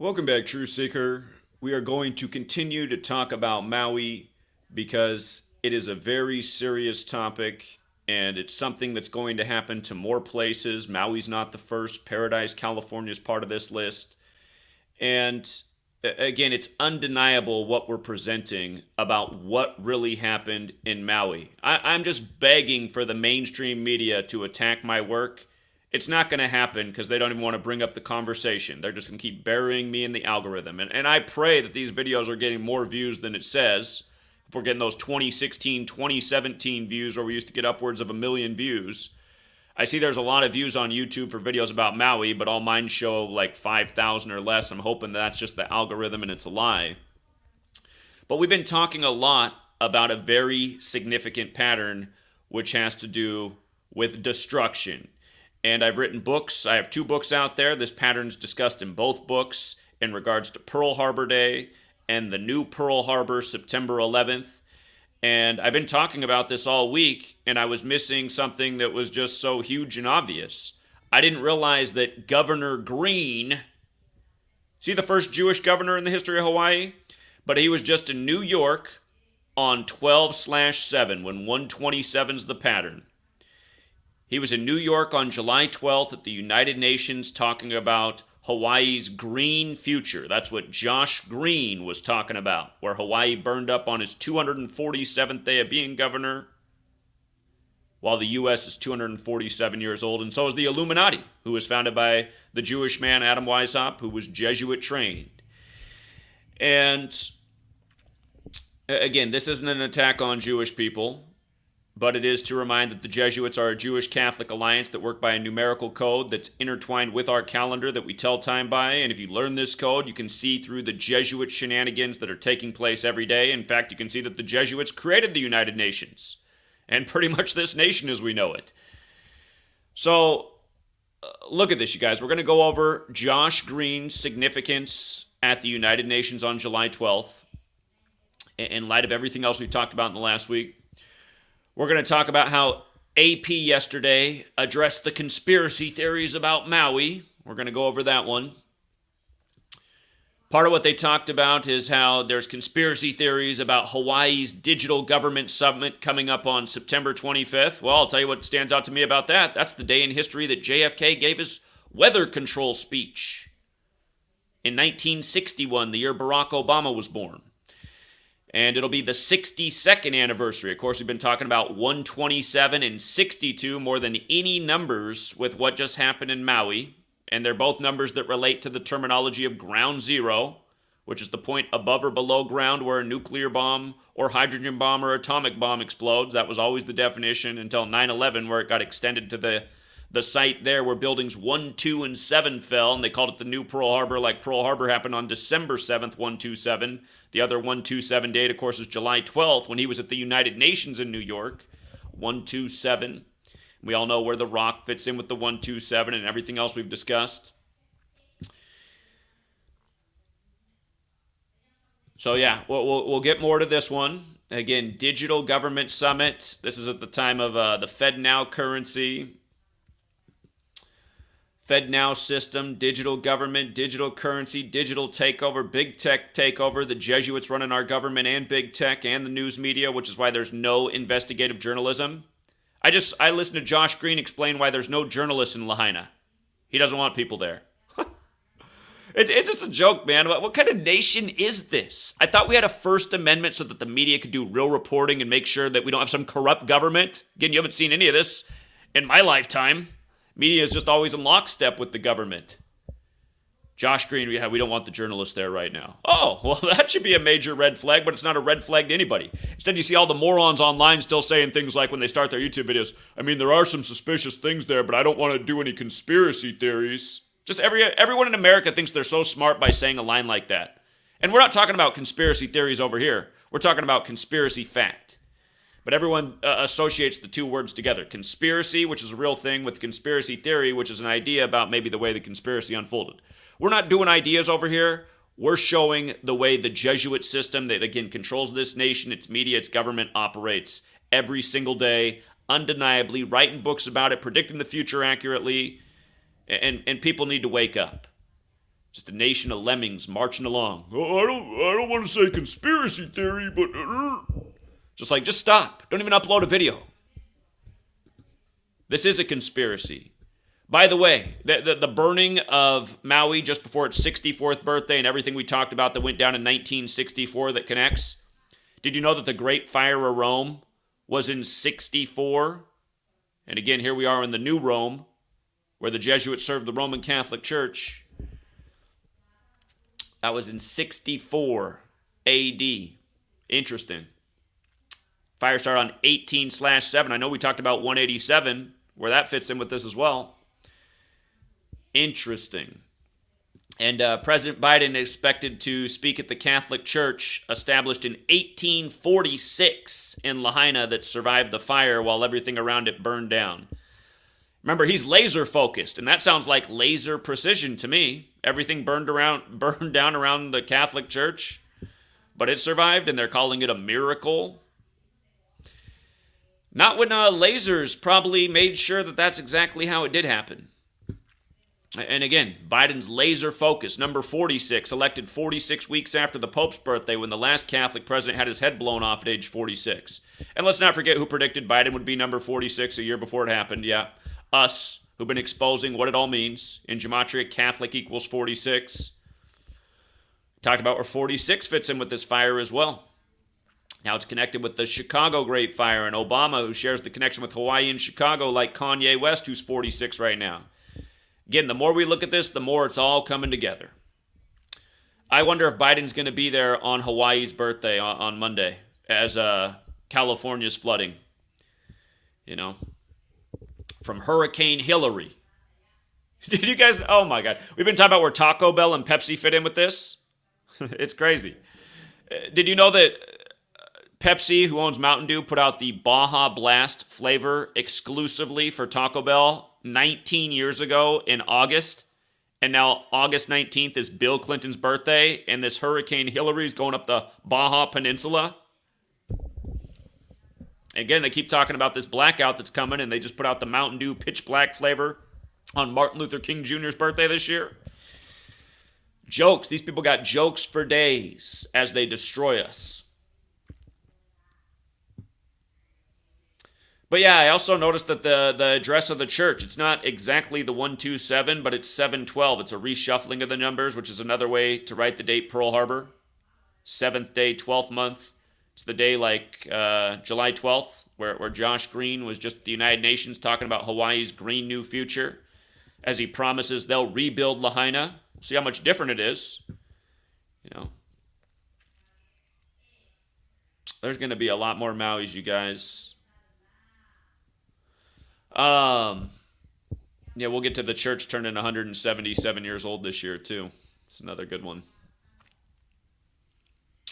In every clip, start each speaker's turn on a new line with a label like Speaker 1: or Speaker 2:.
Speaker 1: Welcome back, Truth Seeker. We are going to continue to talk about Maui because it is a very serious topic and it's something that's going to happen to more places. Maui's not the first. Paradise, California is part of this list. And again, it's undeniable what we're presenting about what really happened in Maui. I'm just begging for the mainstream media to attack my work. It's not going to happen because they don't even want to bring up the conversation. They're just going to keep burying me in the algorithm. And I pray that these videos are getting more views than it says. If we're getting those 2016, 2017 views where we used to get upwards of 1 million views. I see there's a lot of views on YouTube for videos about Maui, but all mine show like 5,000 or less. I'm hoping that's just the algorithm and it's a lie. But we've been talking a lot about a very significant pattern which has to do with destruction. And I've written books. I have 2 books out there. This pattern's discussed in both books in regards to Pearl Harbor Day and the new Pearl Harbor, September 11th. And I've been talking about this all week, and I was missing something that was just so huge and obvious. I didn't realize that Governor Green, see the first Jewish governor in the history of Hawaii? But he was just in New York on 12/7 when 127's the pattern. He was in New York on July 12th at the United Nations talking about Hawaii's green future. That's what Josh Green was talking about, where Hawaii burned up on his 247th day of being governor, while the U.S. is 247 years old, and so is the Illuminati, who was founded by the Jewish man Adam Weishaupt, who was Jesuit trained. And again, this isn't an attack on Jewish people, but it is to remind that the Jesuits are a Jewish Catholic alliance that work by a numerical code that's intertwined with our calendar that we tell time by. And if you learn this code, you can see through the Jesuit shenanigans that are taking place every day. In fact, you can see that the Jesuits created the United Nations and pretty much this nation as we know it. So look at this, you guys. We're going to go over Josh Green's significance at the United Nations on July 12th in light of everything else we've talked about in the last week. We're going to talk about how AP yesterday addressed the conspiracy theories about Maui. We're going to go over that one. Part of what they talked about is how there's conspiracy theories about Hawaii's digital government summit coming up on September 25th. Well, I'll tell you what stands out to me about that. That's the day in history that JFK gave his weather control speech. In 1961, the year Barack Obama was born. And it'll be the 62nd anniversary. Of course, we've been talking about 127 and 62 more than any numbers with what just happened in Maui. And they're both numbers that relate to the terminology of ground zero, which is the point above or below ground where a nuclear bomb or hydrogen bomb or atomic bomb explodes. That was always the definition until 9/11, where it got extended to the site there where buildings 1, 2, and 7 fell, and they called it the new Pearl Harbor, like Pearl Harbor happened on December 7th, 127. The other 127 date, of course, is July 12th, when he was at the United Nations in New York, 127. We all know where the rock fits in with the 127 and everything else we've discussed. So yeah, we'll get more to this one. Again, Digital Government Summit. This is at the time of the FedNow currency. FedNow system, digital government, digital currency, digital takeover, big tech takeover, the Jesuits running our government and big tech and the news media, which is why there's no investigative journalism. I listened to Josh Green explain why there's no journalists in Lahaina. He doesn't want people there. It's just a joke, man. What kind of nation is this? I thought we had a First Amendment so that the media could do real reporting and make sure that we don't have some corrupt government. Again, you haven't seen any of this in my lifetime. Media is just always in lockstep with the government. Josh Green, we don't want the journalists there right now. Oh, well, that should be a major red flag, but it's not a red flag to anybody. Instead, you see all the morons online still saying things like when they start their YouTube videos, I mean, there are some suspicious things there, but I don't want to do any conspiracy theories. Just everyone in America thinks they're so smart by saying a line like that. And we're not talking about conspiracy theories over here. We're talking about conspiracy fact. But everyone associates the two words together. Conspiracy, which is a real thing, with conspiracy theory, which is an idea about maybe the way the conspiracy unfolded. We're not doing ideas over here. We're showing the way the Jesuit system that, again, controls this nation, its media, its government, operates every single day, undeniably, writing books about it, predicting the future accurately, and people need to wake up. Just a nation of lemmings marching along. Oh, I don't want to say conspiracy theory, but just stop. Don't even upload a video. This is a conspiracy. By the way, the burning of Maui just before its 64th birthday and everything we talked about that went down in 1964 that connects. Did you know that the Great Fire of Rome was in 64? And again, here we are in the New Rome, where the Jesuits served the Roman Catholic Church. That was in 64 AD. Interesting. Fire started on 18/7. I know we talked about 187, where that fits in with this as well. Interesting. And President Biden is expected to speak at the Catholic Church established in 1846 in Lahaina that survived the fire while everything around it burned down. Remember, he's laser focused, and that sounds like laser precision to me. Everything burned down around the Catholic Church, but it survived, and they're calling it a miracle. Not when lasers probably made sure that that's exactly how it did happen. And again, Biden's laser focus, number 46, elected 46 weeks after the Pope's birthday when the last Catholic president had his head blown off at age 46. And let's not forget who predicted Biden would be number 46 a year before it happened. Yeah, us, who've been exposing what it all means. In Gematria, Catholic equals 46. Talked about where 46 fits in with this fire as well. Now it's connected with the Chicago Great Fire and Obama, who shares the connection with Hawaii and Chicago, like Kanye West, who's 46 right now. Again, the more we look at this, the more it's all coming together. I wonder if Biden's going to be there on Hawaii's birthday on Monday as California's flooding. You know, from Hurricane Hilary. Did you guys, oh my God. We've been talking about where Taco Bell and Pepsi fit in with this. It's crazy. Did you know that Pepsi, who owns Mountain Dew, put out the Baja Blast flavor exclusively for Taco Bell 19 years ago in August? And now August 19th is Bill Clinton's birthday, and this Hurricane Hilary is going up the Baja Peninsula. Again, they keep talking about this blackout that's coming, and they just put out the Mountain Dew pitch black flavor on Martin Luther King Jr.'s birthday this year. Jokes. These people got jokes for days as they destroy us. But yeah, I also noticed that the address of the church, it's not exactly the 127, but it's 712. It's a reshuffling of the numbers, which is another way to write the date Pearl Harbor. 7th day, 12th month. It's the day like July 12th, where Josh Green was just at the United Nations talking about Hawaii's green new future, as he promises they'll rebuild Lahaina. See how much different it is. You know, there's going to be a lot more Mauis, you guys. Yeah, we'll get to the church turning 177 years old this year too. It's another good one.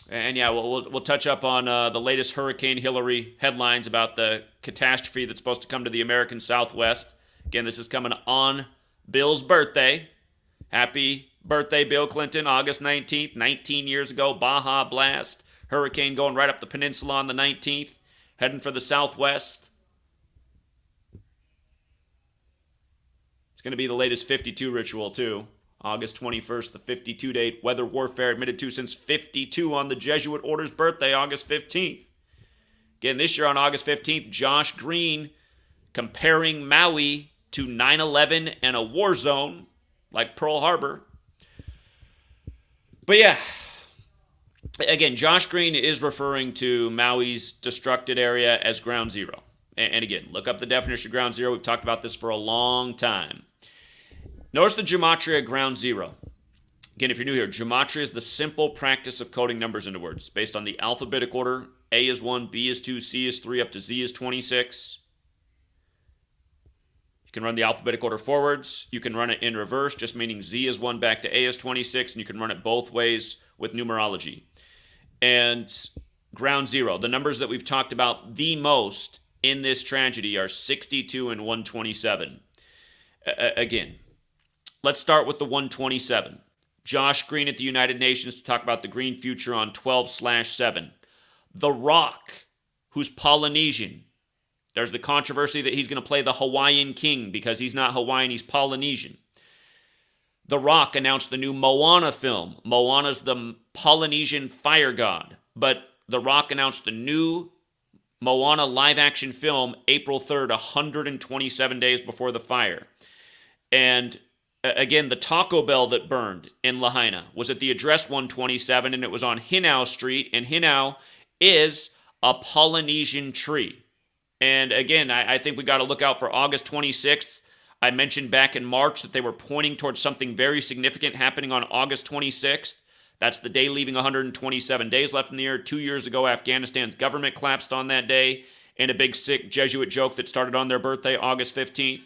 Speaker 1: And yeah, we'll touch up on the latest Hurricane Hilary headlines about the catastrophe that's supposed to come to the American Southwest. Again, this is coming on Bill's birthday. Happy birthday, Bill Clinton, August 19th, 19 years ago, Baja Blast. Hurricane going right up the peninsula on the 19th, heading for the Southwest. It's going to be the latest 52 ritual, too. August 21st, the 52 date. Weather warfare admitted to since 52 on the Jesuit order's birthday, August 15th. Again, this year on August 15th, Josh Green comparing Maui to 9/11 and a war zone like Pearl Harbor. But yeah, again, Josh Green is referring to Maui's destructed area as ground zero. And again, look up the definition of ground zero. We've talked about this for a long time. Notice the gematria ground zero. Again, if you're new here, gematria is the simple practice of coding numbers into words based on the alphabetic order. A is 1, B is 2, C is 3, up to Z is 26. You can run the alphabetic order forwards. You can run it in reverse, just meaning Z is 1 back to A is 26, and you can run it both ways with numerology. And ground zero, the numbers that we've talked about the most in this tragedy are 62 and 127. Again, let's start with the 127. Josh Green at the United Nations to talk about the green future on 12/7. The Rock, who's Polynesian. There's the controversy that he's going to play the Hawaiian king because he's not Hawaiian, he's Polynesian. The Rock announced the new Moana film. Moana's the Polynesian fire god. But The Rock announced the new Moana live-action film April 3rd, 127 days before the fire. And again, the Taco Bell that burned in Lahaina was at the address 127, and it was on Hinau Street, and Hinau is a Polynesian tree. And again, I think we got to look out for August 26th. I mentioned back in March that they were pointing towards something very significant happening on August 26th. That's the day leaving 127 days left in the year. 2 years ago, Afghanistan's government collapsed on that day, and a big sick Jesuit joke that started on their birthday, August 15th.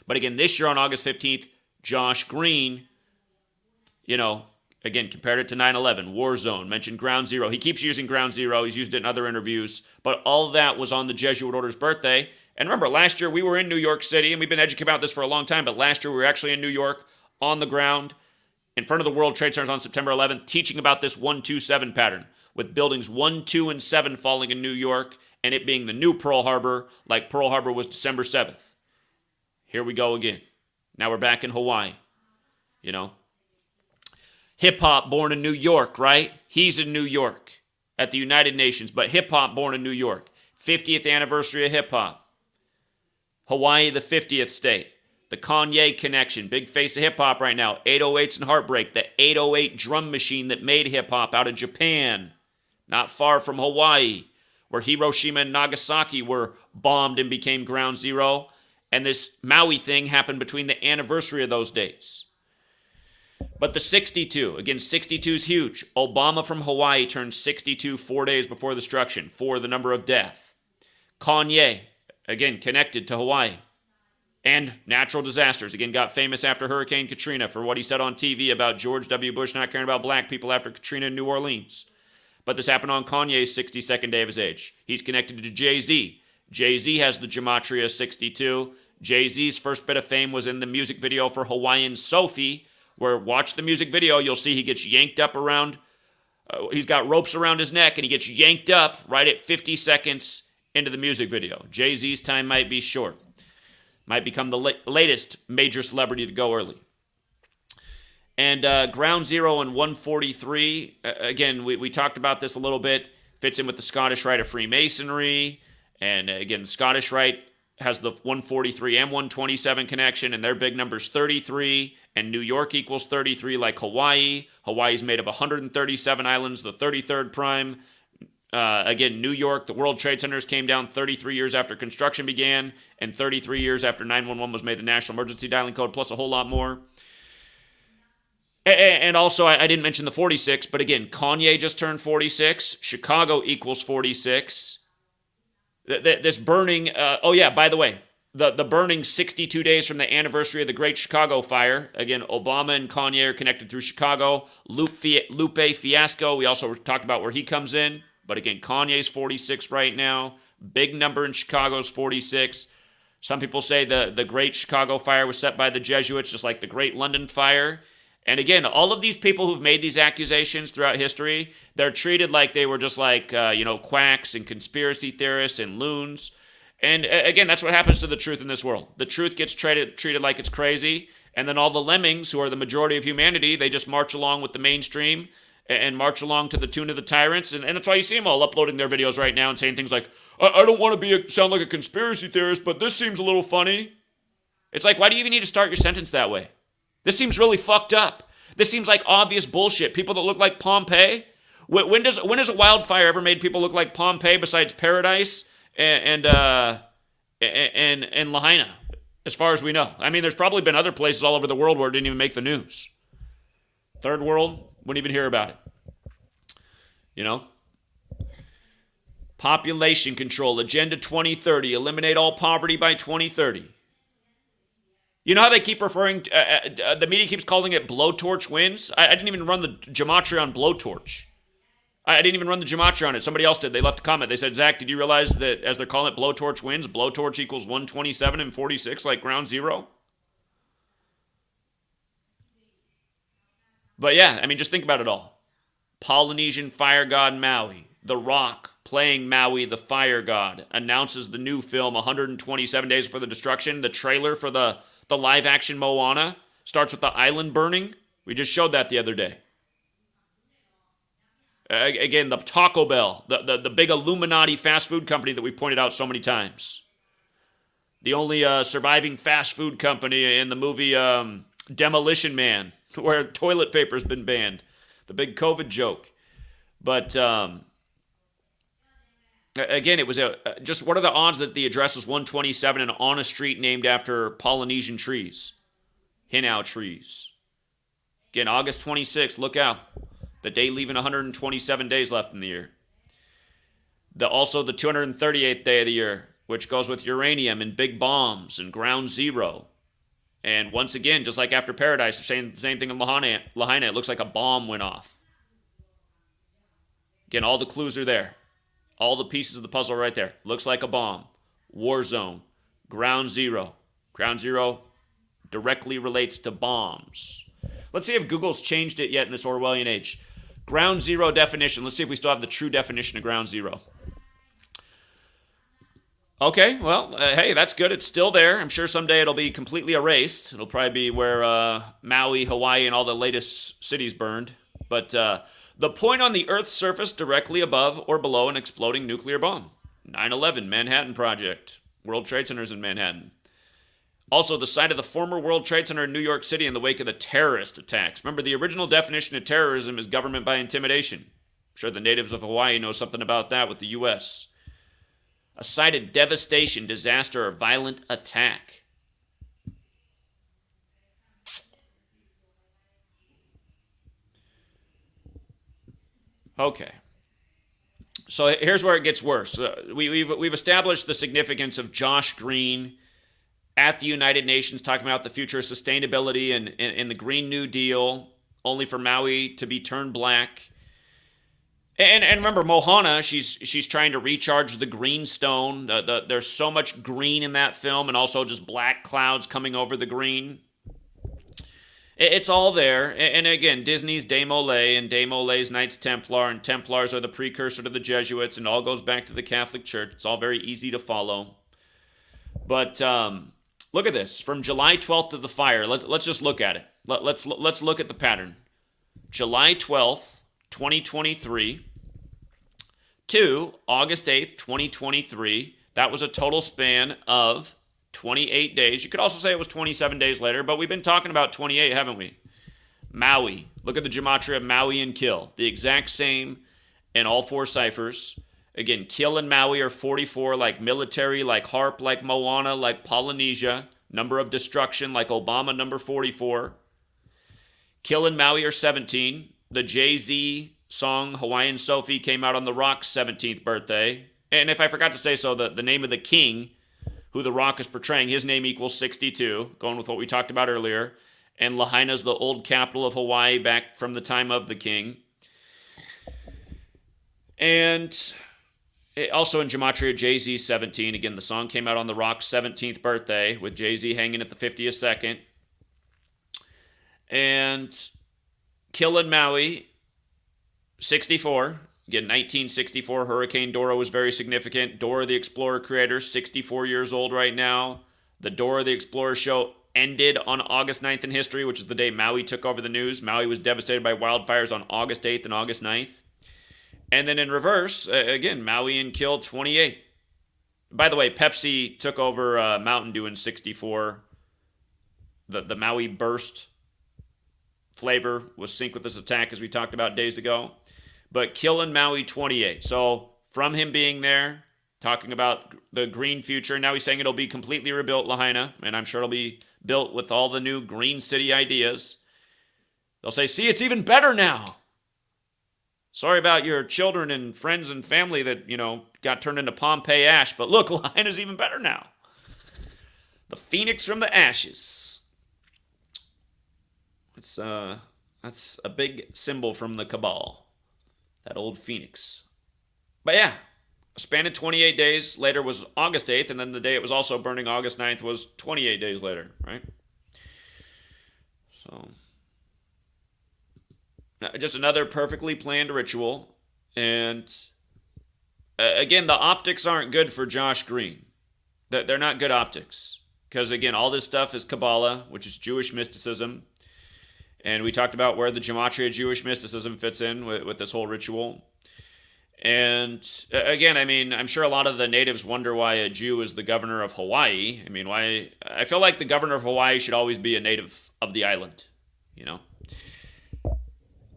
Speaker 1: But again, this year on August 15th, Josh Green, again, compared it to 9/11, War Zone, mentioned Ground Zero. He keeps using Ground Zero. He's used it in other interviews. But all of that was on the Jesuit Order's birthday. And remember, last year we were in New York City, and we've been educating about this for a long time, but last year we were actually in New York on the ground in front of the World Trade Centers on September 11th, teaching about this 1-2-7 pattern, with buildings 1, 2, and 7 falling in New York, and it being the new Pearl Harbor, like Pearl Harbor was December 7th. Here we go again. Now we're back in Hawaii, Hip-hop born in New York, right? He's in New York at the United Nations, but hip-hop born in New York. 50th anniversary of hip-hop. Hawaii, the 50th state. The Kanye connection, big face of hip-hop right now. 808s and Heartbreak, the 808 drum machine that made hip-hop out of Japan. Not far from Hawaii, where Hiroshima and Nagasaki were bombed and became ground zero. And this Maui thing happened between the anniversary of those dates. But the 62, again, 62 is huge. Obama from Hawaii turned 62 4 days before the destruction, for the number of death. Kanye, again, connected to Hawaii. And natural disasters, again, got famous after Hurricane Katrina for what he said on TV about George W. Bush not caring about black people after Katrina in New Orleans. But this happened on Kanye's 62nd day of his age. He's connected to Jay-Z. Jay-Z has the Gematria 62. Jay-Z's first bit of fame was in the music video for Hawaiian Sophie, where watch the music video, you'll see he gets yanked up around, he's got ropes around his neck, and he gets yanked up right at 50 seconds into the music video. Jay-Z's time might be short. Might become the latest major celebrity to go early. And Ground Zero and 143, again, we talked about this a little bit, fits in with the Scottish Rite of Freemasonry, and again, the Scottish Rite has the 143 and 127 connection, and their big number's 33, and New York equals 33 like Hawaii. Hawaii's made of 137 islands, the 33rd prime. Again, New York, the World Trade Centers came down 33 years after construction began, and 33 years after 911 was made the national emergency dialing code, plus a whole lot more. And also, I didn't mention the 46, but again, Kanye just turned 46. Chicago equals 46. This burning, by the way, the burning 62 days from the anniversary of the Great Chicago Fire. Again, Obama and Kanye are connected through Chicago. Lupe Fiasco, we also talked about where he comes in. But again, Kanye's 46 right now. Big number in Chicago's 46. Some people say the Great Chicago Fire was set by the Jesuits, just like the Great London Fire. And again, all of these people who've made these accusations throughout history, they're treated like they were just like, quacks and conspiracy theorists and loons. And again, that's what happens to the truth in this world. The truth gets treated like it's crazy. And then all the lemmings, who are the majority of humanity, they just march along with the mainstream and march along to the tune of the tyrants. And that's why you see them all uploading their videos right now and saying things like, I don't want to sound like a conspiracy theorist, but this seems a little funny. It's like, why do you even need to start your sentence that way? This seems really fucked up. This seems like obvious bullshit. People that look like Pompeii. When does a wildfire ever made people look like Pompeii besides Paradise and Lahaina, as far as we know? I mean, there's probably been other places all over the world where it didn't even make the news. Third world, wouldn't even hear about it. Population control, Agenda 2030, eliminate all poverty by 2030. You know how they keep referring to, the media keeps calling it blowtorch wins? I didn't even run the gematria on blowtorch. I didn't even run the gematria on it. Somebody else did. They left a comment. They said, Zach, did you realize that as they're calling it blowtorch wins, blowtorch equals 127 and 46 like ground zero? But yeah, I mean, just think about it all. Polynesian fire god Maui. The Rock playing Maui, the fire god, announces the new film 127 days for the destruction. The trailer for the live-action Moana Starts with the island burning. We just showed that the other day. Again, the Taco Bell, the big Illuminati fast food company that we've pointed out so many times. The only surviving fast food company in the movie Demolition Man, where toilet paper's been banned. The big COVID joke. But again, it was just what are the odds that the address was 127 and on a street named after Polynesian trees? Hinau trees. Again, August 26th, look out. The day leaving 127 days left in the year. Also the 238th day of the year, which goes with uranium and big bombs and ground zero. And once again, just like after Paradise, same thing in Lahaina. It looks like a bomb went off. Again, all the clues are there. All the pieces of the puzzle right there. Looks like a bomb. War zone. Ground zero. Ground zero directly relates to bombs. Let's see if Google's changed it yet in this Orwellian age. Ground zero definition. Let's see if we still have the true definition of ground zero. Okay, well, hey, that's good. It's still there. I'm sure someday it'll be completely erased. It'll probably be where Maui, Hawaii, and all the latest cities burned. But the point on the Earth's surface directly above or below an exploding nuclear bomb. 9/11, Manhattan Project. World Trade Center's in Manhattan. Also, the site of the former World Trade Center in New York City in the wake of the terrorist attacks. Remember, the original definition of terrorism is government by intimidation. I'm sure the natives of Hawaii know something about that with the U.S. A site of devastation, disaster, or violent attack. Okay. So here's where it gets worse. We've established the significance of Josh Green at the United Nations talking about the future of sustainability and the Green New Deal, only for Maui to be turned black. And remember, Mohana, she's trying to recharge the green stone. There's so much green in that film, and also just black clouds coming over the green. It's all there. And again, Disney's Dame Olay, and Dame Olay's Knights Templar, and Templars are the precursor to the Jesuits, and all goes back to the Catholic Church. It's all very easy to follow. But look at this. From July 12th to the fire, let's just look at it. Let's look at the pattern. July 12th, 2023 to August 8th, 2023. That was a total span of 28 days. You could also say it was 27 days later, but we've been talking about 28, haven't we? Maui. Look at the gematria of Maui and kill. The exact same in all four ciphers. Again, kill and Maui are 44, like military, like harp, like Moana, like Polynesia. Number of destruction, like Obama, number 44. Kill and Maui are 17. The Jay-Z song Hawaiian Sophie came out on The Rock's 17th birthday. And if I forgot to say so, the name of the king, who The Rock is portraying, his name equals 62, going with what we talked about earlier. And Lahaina's the old capital of Hawaii back from the time of the king. And also in Gematria, Jay-Z 17. Again, the song came out on The Rock's 17th birthday, with Jay-Z hanging at the 50th second. And Kill in Maui, 64. Again, 1964, Hurricane Dora was very significant. Dora the Explorer creator, 64 years old right now. The Dora the Explorer show ended on August 9th in history, which is the day Maui took over the news. Maui was devastated by wildfires on August 8th and August 9th. And then in reverse, again, Maui and Kill 28. By the way, Pepsi took over Mountain Dew in 64. The Maui burst flavor was synced with this attack, as we talked about days ago. But Kill in Maui 28. So from him being there, talking about the green future, now he's saying it'll be completely rebuilt, Lahaina, and I'm sure it'll be built with all the new green city ideas. They'll say, see, it's even better now. Sorry about your children and friends and family that, got turned into Pompeii ash, but look, Lahaina's even better now. The phoenix from the ashes. That's a big symbol from the Cabal. That old phoenix. But yeah, a span of 28 days later was August 8th, and then the day it was also burning, August 9th, was 28 days later, right? So, just another perfectly planned ritual. And again, the optics aren't good for Josh Green. They're not good optics. because again, all this stuff is Kabbalah, which is Jewish mysticism. And we talked about where the Gematria Jewish mysticism fits in with this whole ritual. And again, I mean, I'm sure a lot of the natives wonder why a Jew is the governor of Hawaii. I mean, why? I feel like the governor of Hawaii should always be a native of the island, you know?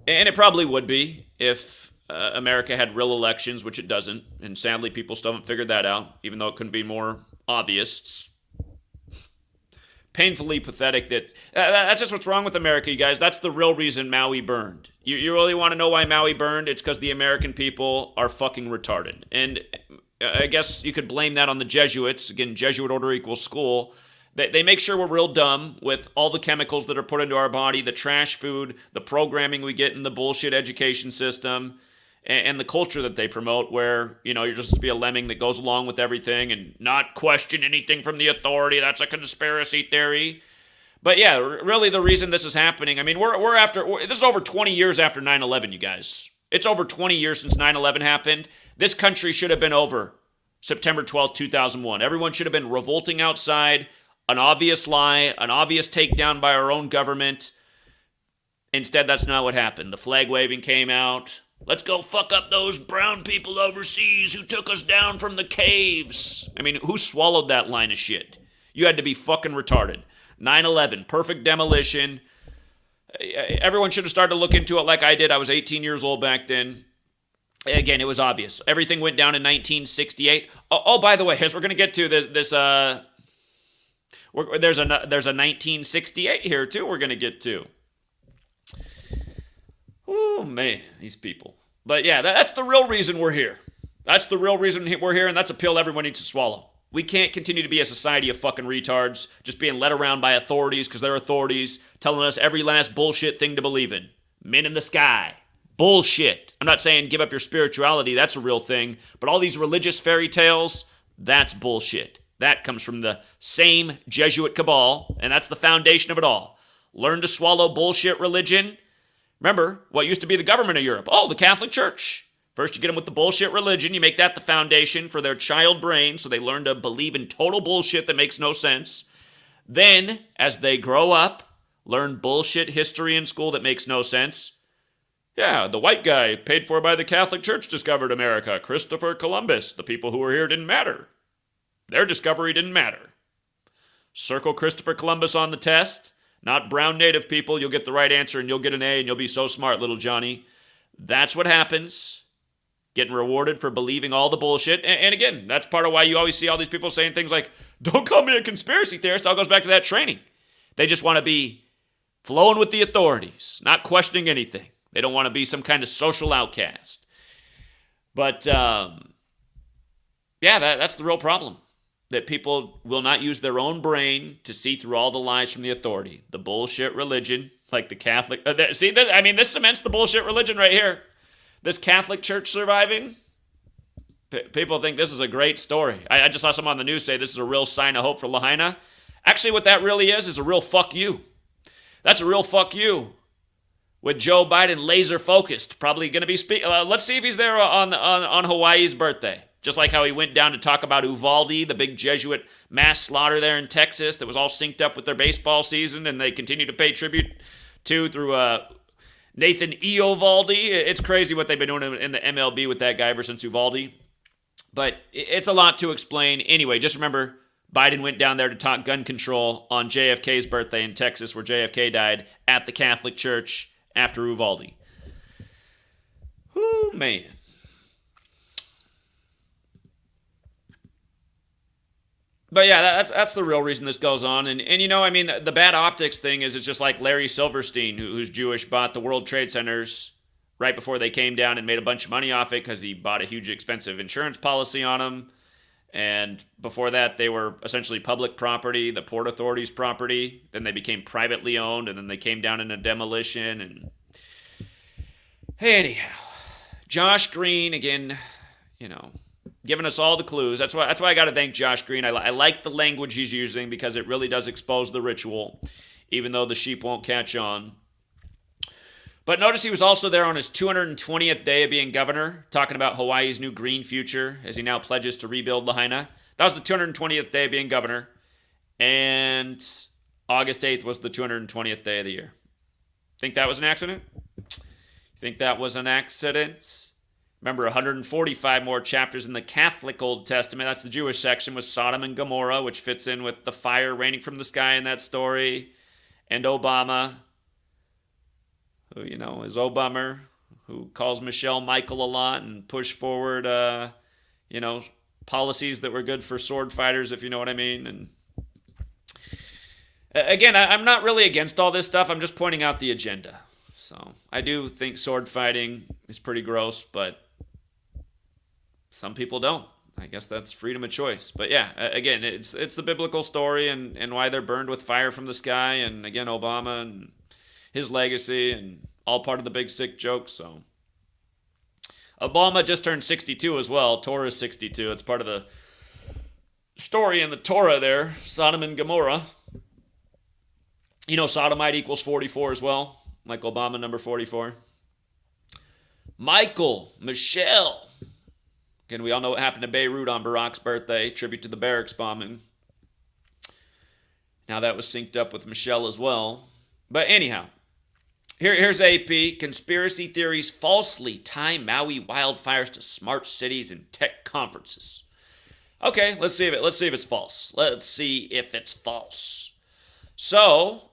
Speaker 1: And it probably would be if America had real elections, which it doesn't. And sadly, people still haven't figured that out, even though it couldn't be more obvious. It's painfully pathetic that that's just what's wrong with America, you guys. That's the real reason Maui burned. You really want to know why Maui burned? It's because the American people are fucking retarded. And I guess you could blame that on the Jesuits. Again, Jesuit order equals school. They make sure we're real dumb with all the chemicals that are put into our body, the trash food, the programming we get in the bullshit education system, and the culture that they promote where, you know, you're just to be a lemming that goes along with everything and not question anything from the authority. That's a conspiracy theory. But yeah, really the reason this is happening, I mean, this is over 20 years after 9/11, you guys. It's over 20 years since 9/11 happened. This country should have been over September 12th, 2001. Everyone should have been revolting outside. An obvious lie, an obvious takedown by our own government. Instead, that's not what happened. The flag waving came out. Let's go fuck up those brown people overseas who took us down from the caves. I mean, who swallowed that line of shit? You had to be fucking retarded. 9/11, perfect demolition. Everyone should have started to look into it like I did. I was 18 years old back then. Again, it was obvious. Everything went down in 1968. Oh, by the way, as we're going to get to there's a 1968 here too we're going to get to. Oh, man, these people. But yeah, that's the real reason we're here. That's the real reason we're here, and that's a pill everyone needs to swallow. We can't continue to be a society of fucking retards, just being led around by authorities because they're authorities, telling us every last bullshit thing to believe in. Men in the sky. Bullshit. I'm not saying give up your spirituality, that's a real thing, but all these religious fairy tales, that's bullshit. That comes from the same Jesuit cabal, and that's the foundation of it all. Learn to swallow bullshit religion. Remember, what used to be the government of Europe? Oh, the Catholic Church. First, you get them with the bullshit religion. You make that the foundation for their child brain, so they learn to believe in total bullshit that makes no sense. Then, as they grow up, learn bullshit history in school that makes no sense. Yeah, the white guy paid for by the Catholic Church discovered America. Christopher Columbus. The people who were here didn't matter. Their discovery didn't matter. Circle Christopher Columbus on the test. Not brown native people. You'll get the right answer and you'll get an A and you'll be so smart, little Johnny. That's what happens. Getting rewarded for believing all the bullshit. And again, that's part of why you always see all these people saying things like, don't call me a conspiracy theorist. It all goes back to that training. They just want to be flowing with the authorities, not questioning anything. They don't want to be some kind of social outcast. But, yeah, that's the real problem. That people will not use their own brain to see through all the lies from the authority. The bullshit religion, like the Catholic... this cements the bullshit religion right here. This Catholic Church surviving. People think this is a great story. I just saw someone on the news say this is a real sign of hope for Lahaina. Actually, what that really is a real fuck you. That's a real fuck you. With Joe Biden laser focused, probably going to be let's see if he's there on Hawaii's birthday. Just like how he went down to talk about Uvalde, the big Jesuit mass slaughter there in Texas that was all synced up with their baseball season, and they continue to pay tribute to through Nathan Eovaldi. It's crazy what they've been doing in the MLB with that guy ever since Uvalde. But it's a lot to explain. Anyway, just remember, Biden went down there to talk gun control on JFK's birthday in Texas, where JFK died, at the Catholic Church after Uvalde. Whoo, man. But yeah, that's the real reason this goes on. And you know, I mean, the bad optics thing is it's just like Larry Silverstein, who's Jewish, bought the World Trade Centers right before they came down and made a bunch of money off it because he bought a huge expensive insurance policy on them. And before that, they were essentially public property, the Port Authority's property. Then they became privately owned, and then they came down in a demolition. And anyhow, Josh Green, again, you know, giving us all the clues. That's why I got to thank Josh Green. I like the language he's using because it really does expose the ritual, even though the sheep won't catch on. But notice he was also there on his 220th day of being governor, talking about Hawaii's new green future as he now pledges to rebuild Lahaina. That was the 220th day of being governor. And August 8th was the 220th day of the year. Think that was an accident? Think that was an accident? Remember, 145 more chapters in the Catholic Old Testament. That's the Jewish section with Sodom and Gomorrah, which fits in with the fire raining from the sky in that story. And Obama, who, is Obama, who calls Michelle Michael a lot and push forward, policies that were good for sword fighters, if you know what I mean. And again, I'm not really against all this stuff. I'm just pointing out the agenda. So I do think sword fighting is pretty gross, but some people don't. I guess that's freedom of choice. But yeah, again, it's the biblical story and why they're burned with fire from the sky. And again, Obama and his legacy and all part of the big sick joke. So Obama just turned 62 as well. Torah is 62. It's part of the story in the Torah there, Sodom and Gomorrah. Sodomite equals 44 as well. Like Obama, number 44. Michelle. Again, we all know what happened to Beirut on Barack's birthday. Tribute to the barracks bombing. Now that was synced up with Michelle as well. But anyhow, here's AP. Conspiracy theories falsely tie Maui wildfires to smart cities and tech conferences. Okay, let's see if it's false. Let's see if it's false. So,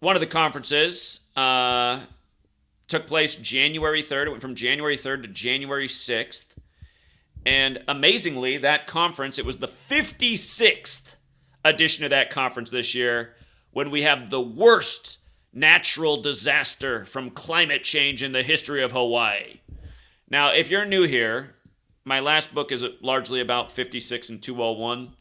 Speaker 1: one of the conferences took place January 3rd. It went from January 3rd to January 6th. And amazingly, that conference, it was the 56th edition of that conference this year when we have the worst natural disaster from climate change in the history of Hawaii. Now, if you're new here, my last book is largely about 56 and 201.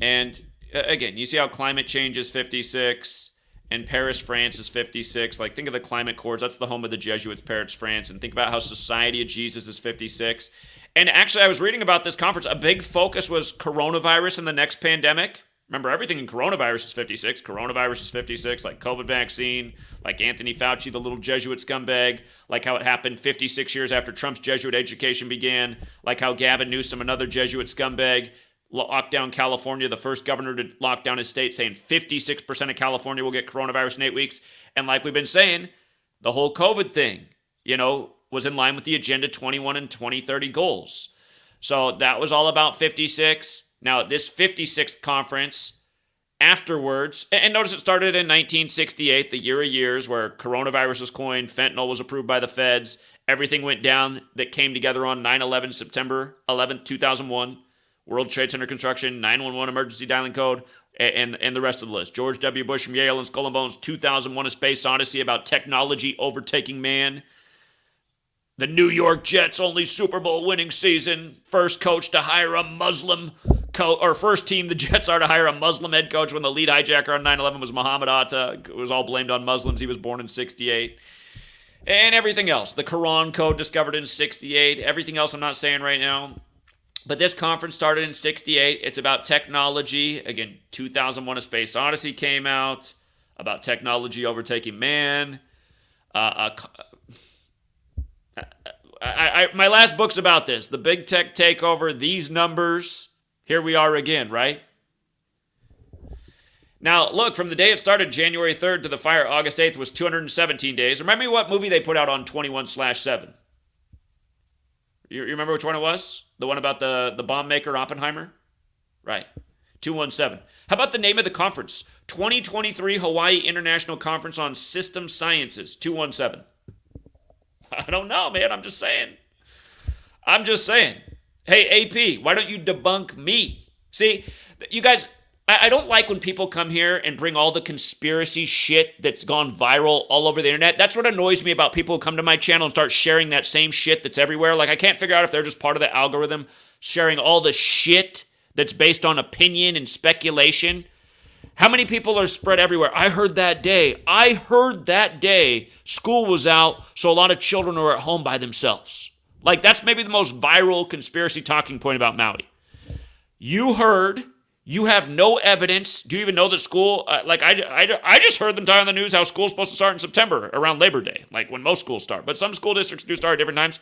Speaker 1: And again, you see how climate change is 56. And Paris, France is 56. Like, think of the climate accords. That's the home of the Jesuits, Paris, France. And think about how Society of Jesus is 56. And actually, I was reading about this conference. A big focus was coronavirus and the next pandemic. Remember, everything in coronavirus is 56. Coronavirus is 56, like COVID vaccine, like Anthony Fauci, the little Jesuit scumbag, like how it happened 56 years after Trump's Jesuit education began, like how Gavin Newsom, another Jesuit scumbag, locked down California, the first governor to lock down his state, saying 56% of California will get coronavirus in 8 weeks. And like we've been saying, the whole COVID thing, was in line with the Agenda 21 and 2030 goals. So that was all about 56. Now, this 56th conference afterwards, and notice it started in 1968, the year of years, where coronavirus was coined, fentanyl was approved by the feds, everything went down that came together on 9/11, September 11th, 2001. World Trade Center construction, 911 emergency dialing code, and the rest of the list. George W. Bush from Yale and Skull and Bones, 2001 A Space Odyssey, about technology overtaking man. The New York Jets' only Super Bowl winning season. First coach to hire a Muslim first team the Jets are to hire a Muslim head coach when the lead hijacker on 9/11 was Muhammad Atta. It was all blamed on Muslims. He was born in 68. And everything else. The Quran code discovered in 68. Everything else I'm not saying right now. But this conference started in 68. It's about technology. Again, 2001 A Space Odyssey came out. About technology overtaking man. My last book's about this. The big tech takeover, these numbers. Here we are again, right? Now, look, from the day it started, January 3rd, to the fire, August 8th, was 217 days. Remember what movie they put out on 21/7? You remember which one it was? The one about the bomb maker, Oppenheimer? Right. 217. How about the name of the conference? 2023 Hawaii International Conference on System Sciences, 217. I don't know, man. I'm just saying. Hey, AP, why don't you debunk me? See, you guys, I don't like when people come here and bring all the conspiracy shit that's gone viral all over the internet. That's what annoys me about people who come to my channel and start sharing that same shit that's everywhere. Like, I can't figure out if they're just part of the algorithm sharing all the shit that's based on opinion and speculation. How many people are spread everywhere? I heard that day school was out, so a lot of children are at home by themselves. Like, that's maybe the most viral conspiracy talking point about Maui. You heard, you have no evidence. Do you even know that school, I just heard them talk on the news how school's supposed to start in September around Labor Day, like when most schools start. But some school districts do start at different times.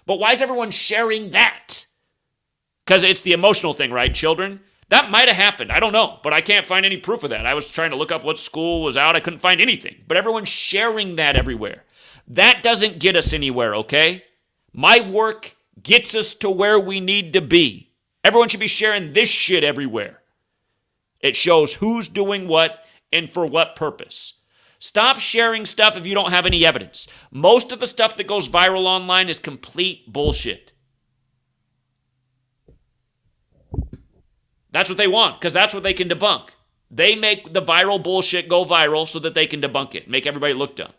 Speaker 1: But why is everyone sharing that? Because it's the emotional thing, right? Children, That might have happened. I don't know, but I can't find any proof of that. I was trying to look up what school was out. I couldn't find anything. But everyone's sharing that everywhere. That doesn't get us anywhere, okay? My work gets us to where we need to be. Everyone should be sharing this shit everywhere. It shows who's doing what and for what purpose. Stop sharing stuff if you don't have any evidence. Most of the stuff that goes viral online is complete bullshit. That's what they want, because that's what they can debunk. They make the viral bullshit go viral so that they can debunk it, make everybody look dumb.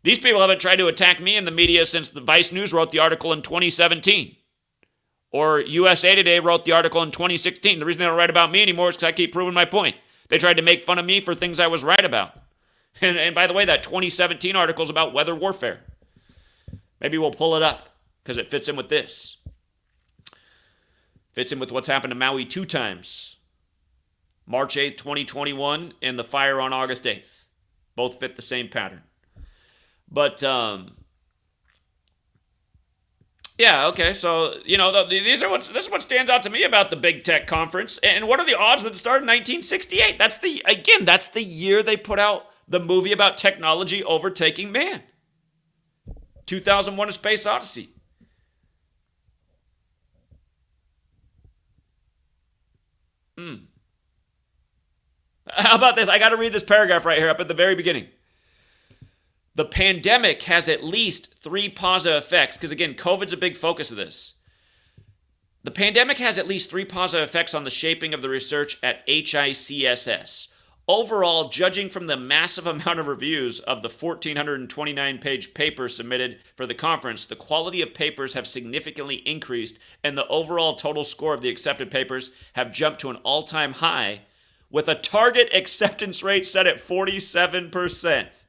Speaker 1: These people haven't tried to attack me in the media since the Vice News wrote the article in 2017. Or USA Today wrote the article in 2016. The reason they don't write about me anymore is because I keep proving my point. They tried to make fun of me for things I was right about. And by the way, that 2017 article is about weather warfare. Maybe we'll pull it up, because it fits in with this. Fits in with what's happened to Maui 2 times. March 8th, 2021, and the fire on August 8th. Both fit the same pattern. But, yeah, okay, so, this is what stands out to me about the big tech conference. And what are the odds that it started in 1968? That's the year they put out the movie about technology overtaking man. 2001: A Space Odyssey. How about this? I got to read this paragraph right here up at the very beginning. The pandemic has at least 3 positive effects, because again, COVID's a big focus of this. The pandemic has at least 3 positive effects on the shaping of the research at HICSS. Overall, judging from the massive amount of reviews of the 1,429-page paper submitted for the conference, the quality of papers have significantly increased, and the overall total score of the accepted papers have jumped to an all-time high, with a target acceptance rate set at 47%.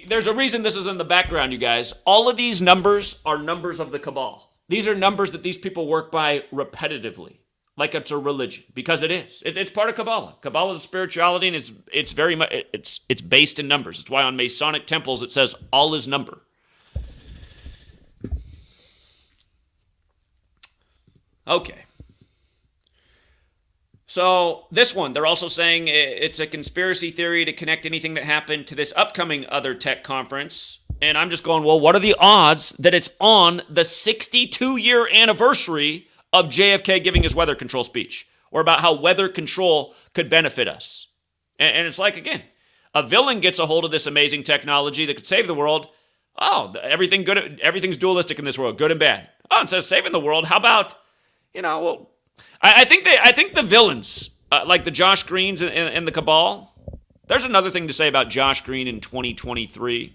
Speaker 1: There's a reason this is in the background, you guys. All of these numbers are numbers of the cabal. These are numbers that these people work by repetitively, like it's a religion, because it is. It's part of Kabbalah. Kabbalah is spirituality, and it's very much it's based in numbers. It's why on Masonic temples it says all is number. Okay. So this one, they're also saying it's a conspiracy theory to connect anything that happened to this upcoming other tech conference. And I'm just going, well, what are the odds that it's on the 62-year anniversary of JFK giving his weather control speech, or about how weather control could benefit us? And it's like, again, a villain gets a hold of this amazing technology that could save the world. Oh, everything's dualistic in this world, good and bad. Oh, instead of saving the world, how about, well, I think the villains, like the Josh Greens and the Cabal, there's another thing to say about Josh Green in 2023.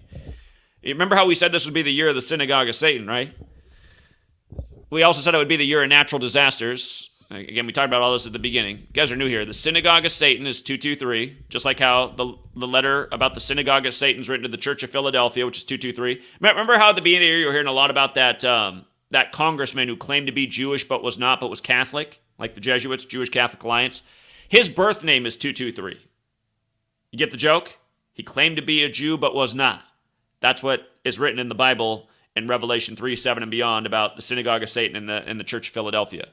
Speaker 1: You remember how we said this would be the year of the synagogue of Satan, right? We also said it would be the year of natural disasters. Again, we talked about all this at the beginning. You guys are new here. The synagogue of Satan is 223, just like how the letter about the synagogue of Satan is written to the Church of Philadelphia, which is 223. Remember how at the beginning of the year you were hearing a lot about that congressman who claimed to be Jewish but was not, but was Catholic, like the Jesuits, Jewish Catholic Alliance? His birth name is 223. You get the joke? He claimed to be a Jew but was not. That's what is written in the Bible in Revelation 3, 7, and beyond about the synagogue of Satan in the Church of Philadelphia.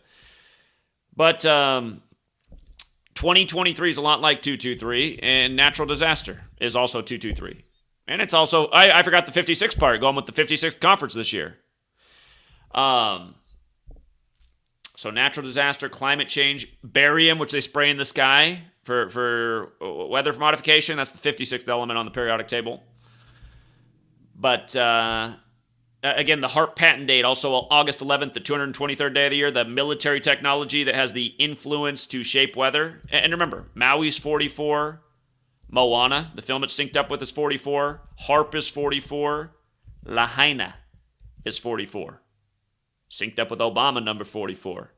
Speaker 1: But 2023 is a lot like 223, and natural disaster is also 223. And it's also, I forgot the 56th part, going with the 56th conference this year. So natural disaster, climate change, barium, which they spray in the sky for weather modification, that's the 56th element on the periodic table. But again, the HARP patent date, also August 11th, the 223rd day of the year, the military technology that has the influence to shape weather. And remember, Maui's 44, Moana, the film it's synced up with, is 44, HARP is 44, Lahaina is 44. Synced up with Obama, number 44.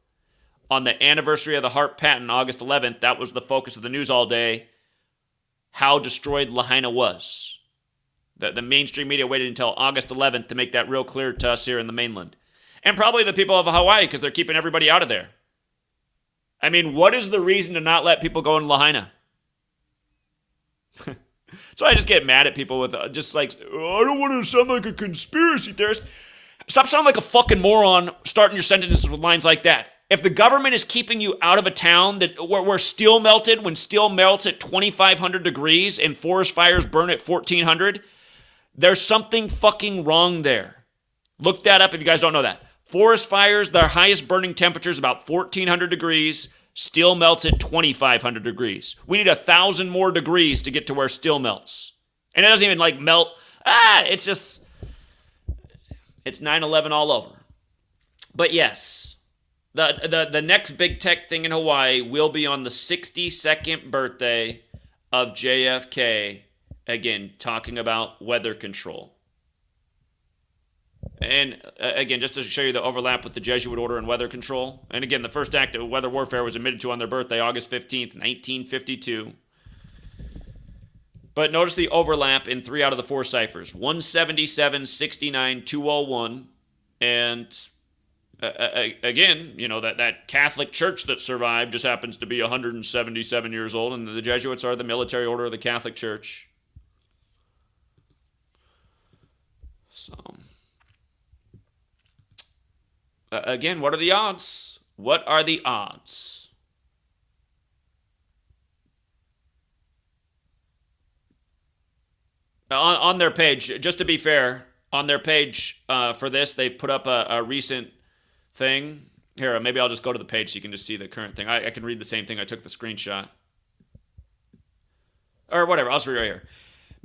Speaker 1: On the anniversary of the HARP patent, August 11th, that was the focus of the news all day, how destroyed Lahaina was. The mainstream media waited until August 11th to make that real clear to us here in the mainland. And probably the people of Hawaii, because they're keeping everybody out of there. I mean, what is the reason to not let people go in Lahaina? So I just get mad at people with just like, oh, I don't want to sound like a conspiracy theorist. Stop sounding like a fucking moron starting your sentences with lines like that. If the government is keeping you out of a town where steel melted, when steel melts at 2,500 degrees and forest fires burn at 1,400, there's something fucking wrong there. Look that up if you guys don't know that. Forest fires, their highest burning temperature is about 1,400 degrees. Steel melts at 2,500 degrees. We need 1,000 more degrees to get to where steel melts. And it doesn't even like melt. It's just, it's 9/11 all over. But yes, the next big tech thing in Hawaii will be on the 62nd birthday of JFK. Again, talking about weather control. And again, just to show you the overlap with the Jesuit order and weather control. And again, the first act of weather warfare was admitted to on their birthday, August 15th, 1952. But notice the overlap in 3 out of the 4 ciphers. 177, 69, 201. And again, you know, that Catholic Church that survived just happens to be 177 years old. And the Jesuits are the military order of the Catholic Church. So... again, what are the odds? What are the odds? On their page, just to be fair, on their page for this, they've put up a recent thing. Here, maybe I'll just go to the page so you can just see the current thing. I can read the same thing. I took the screenshot. Or whatever, I'll just read right here.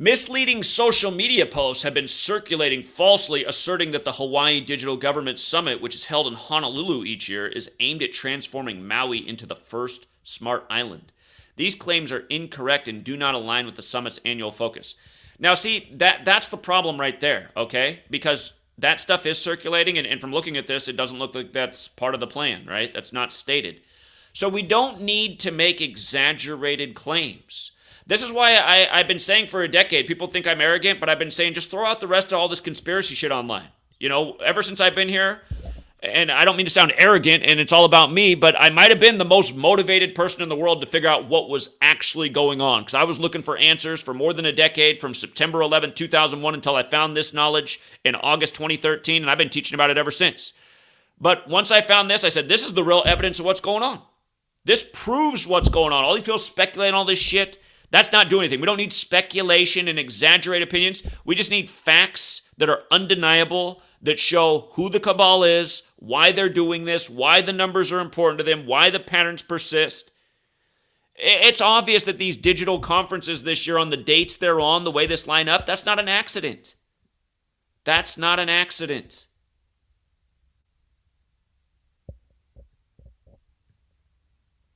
Speaker 1: Misleading social media posts have been circulating falsely, asserting that the Hawaii Digital Government Summit, which is held in Honolulu each year, is aimed at transforming Maui into the first smart island. These claims are incorrect and do not align with the summit's annual focus. Now, see, that's the problem right there, okay? Because that stuff is circulating, and from looking at this, it doesn't look like that's part of the plan, right? That's not stated. So we don't need to make exaggerated claims. This is why I've been saying for a decade, people think I'm arrogant, but I've been saying just throw out the rest of all this conspiracy shit online. You know, ever since I've been here, and I don't mean to sound arrogant and it's all about me, but I might have been the most motivated person in the world to figure out what was actually going on. Because I was looking for answers for more than a decade, from September 11, 2001 until I found this knowledge in August 2013, and I've been teaching about it ever since. But once I found this, I said, this is the real evidence of what's going on. This proves what's going on. All these people speculating all this shit, that's not doing anything. We don't need speculation and exaggerated opinions. We just need facts that are undeniable, that show who the cabal is, why they're doing this, why the numbers are important to them, why the patterns persist. It's obvious that these digital conferences this year, on the dates they're on, the way this line up, that's not an accident. That's not an accident.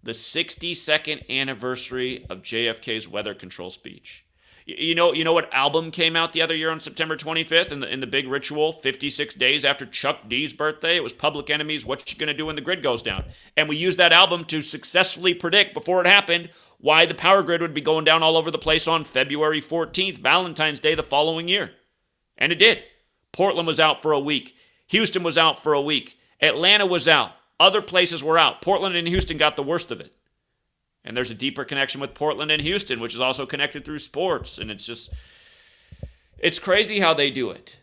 Speaker 1: The 62nd anniversary of JFK's weather control speech. You know what album came out the other year on September 25th in the big ritual, 56 days after Chuck D's birthday? It was Public Enemy's What You Gonna Do When the Grid Goes Down. And we used that album to successfully predict, before it happened, why the power grid would be going down all over the place on February 14th, Valentine's Day the following year. And it did. Portland was out for a week. Houston was out for a week. Atlanta was out. Other places were out. Portland and Houston got the worst of it. And there's a deeper connection with Portland and Houston, which is also connected through sports. And it's crazy how they do it.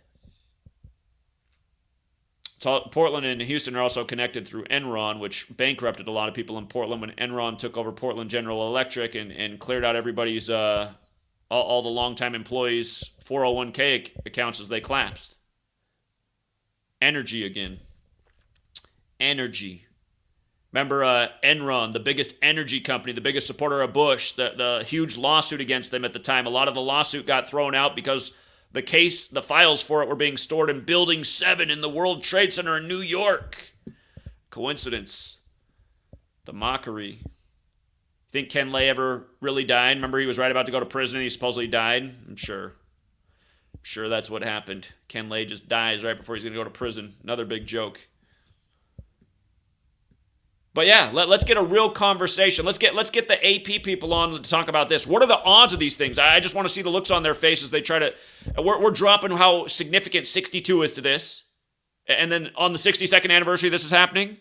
Speaker 1: Portland and Houston are also connected through Enron, which bankrupted a lot of people in Portland when Enron took over Portland General Electric and cleared out everybody's, all the longtime employees' 401k accounts as they collapsed. Energy again. Energy. Remember Enron, the biggest energy company, the biggest supporter of Bush, the huge lawsuit against them at the time. A lot of the lawsuit got thrown out because the files for it were being stored in Building 7 in the World Trade Center in New York. Coincidence. The mockery. Think Ken Lay ever really died? Remember he was right about to go to prison and he supposedly died? I'm sure that's what happened. Ken Lay just dies right before he's going to go to prison. Another big joke. But yeah, let's get a real conversation. Let's get the AP people on to talk about this. What are the odds of these things? I just want to see the looks on their faces. They try to... We're dropping how significant 62 is to this. And then on the 62nd anniversary this is happening.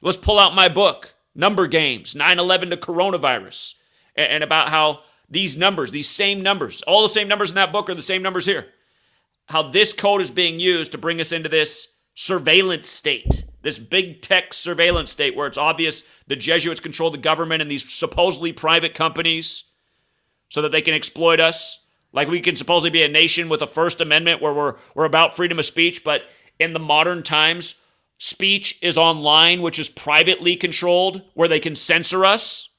Speaker 1: Let's pull out my book, Number Games, 9/11 to Coronavirus. And about how these numbers, these same numbers, all the same numbers in that book are the same numbers here. how this code is being used to bring us into this surveillance state, this big tech surveillance state where it's obvious the Jesuits control the government and these supposedly private companies so that they can exploit us. Like we can supposedly be a nation with a First Amendment where we're about freedom of speech, but in the modern times, speech is online, which is privately controlled, where they can censor us.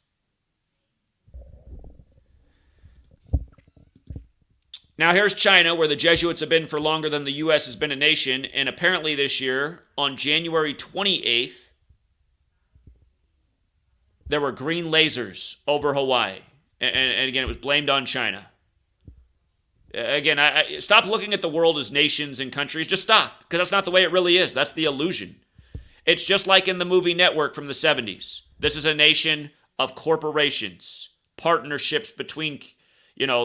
Speaker 1: Now here's China, where the Jesuits have been for longer than the U.S. has been a nation, and apparently this year, on January 28th, there were green lasers over Hawaii. And again, it was blamed on China. Again, I stop looking at the world as nations and countries. Just stop, because that's not the way it really is. That's the illusion. It's just like in the movie Network from the 70s. This is a nation of corporations, partnerships between,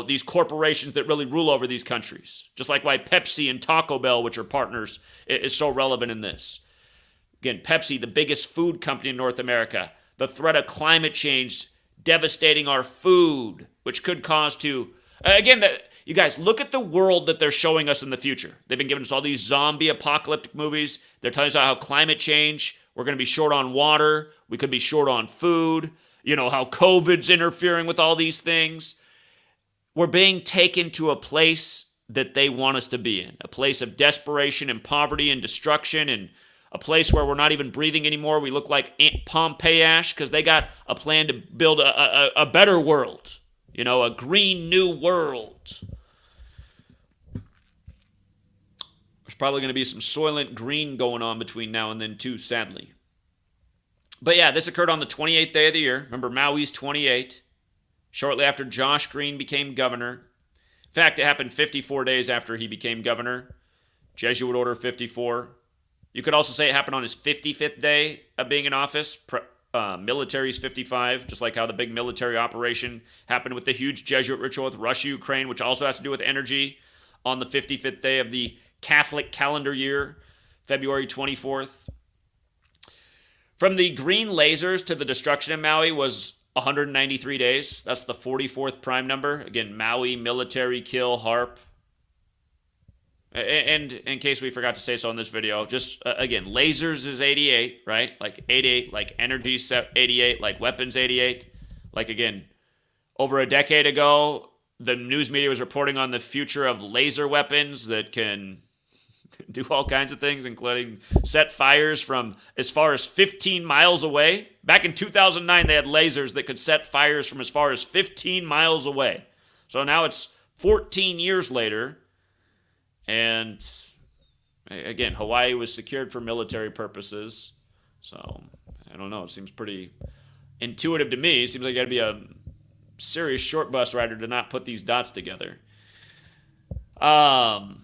Speaker 1: these corporations that really rule over these countries. Just like why Pepsi and Taco Bell, which are partners, is so relevant in this. Again, Pepsi, the biggest food company in North America. The threat of climate change devastating our food, which could cause to... you guys, look at the world that they're showing us in the future. They've been giving us all these zombie apocalyptic movies. They're telling us how climate change, we're going to be short on water, we could be short on food, how COVID's interfering with all these things. We're being taken to a place that they want us to be in, a place of desperation and poverty and destruction, and a place where we're not even breathing anymore. We look like Pompeii ash because they got a plan to build a better world, a green new world. There's probably going to be some Soylent Green going on between now and then too, sadly. But yeah, this occurred on the 28th day of the year. Remember, Maui's 28, shortly after Josh Green became governor. In fact, it happened 54 days after he became governor. Jesuit Order 54. You could also say it happened on his 55th day of being in office. Military's 55, just like how the big military operation happened with the huge Jesuit ritual with Russia, Ukraine, which also has to do with energy, on the 55th day of the Catholic calendar year, February 24th. From the green lasers to the destruction of Maui was 193 days. That's the 44th prime number. Again, Maui, military, kill, HARP. And in case we forgot to say so in this video, just, again, lasers is 88, right? Like 88, like energy 88, like weapons 88. Like, again, over a decade ago, the news media was reporting on the future of laser weapons that can do all kinds of things, including set fires from as far as 15 miles away. Back in 2009, they had lasers that could set fires from as far as 15 miles away. So now it's 14 years later. And again, Hawaii was secured for military purposes. So I don't know. It seems pretty intuitive to me. It seems like you got to be a serious short bus rider to not put these dots together. And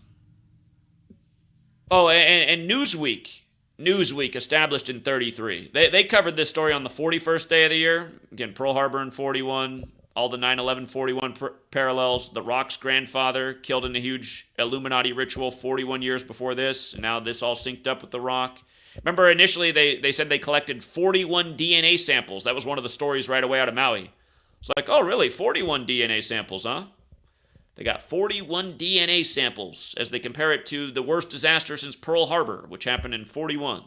Speaker 1: Newsweek established in 33. They covered this story on the 41st day of the year. Again, Pearl Harbor in 41. All the 9/11-41 parallels. The Rock's grandfather killed in a huge Illuminati ritual 41 years before this, and now this all synced up with the Rock. Remember, initially they said they collected 41 DNA samples. That was one of the stories right away out of Maui. It's like, oh, really? 41 DNA samples, huh? They got 41 DNA samples as they compare it to the worst disaster since Pearl Harbor, which happened in 41.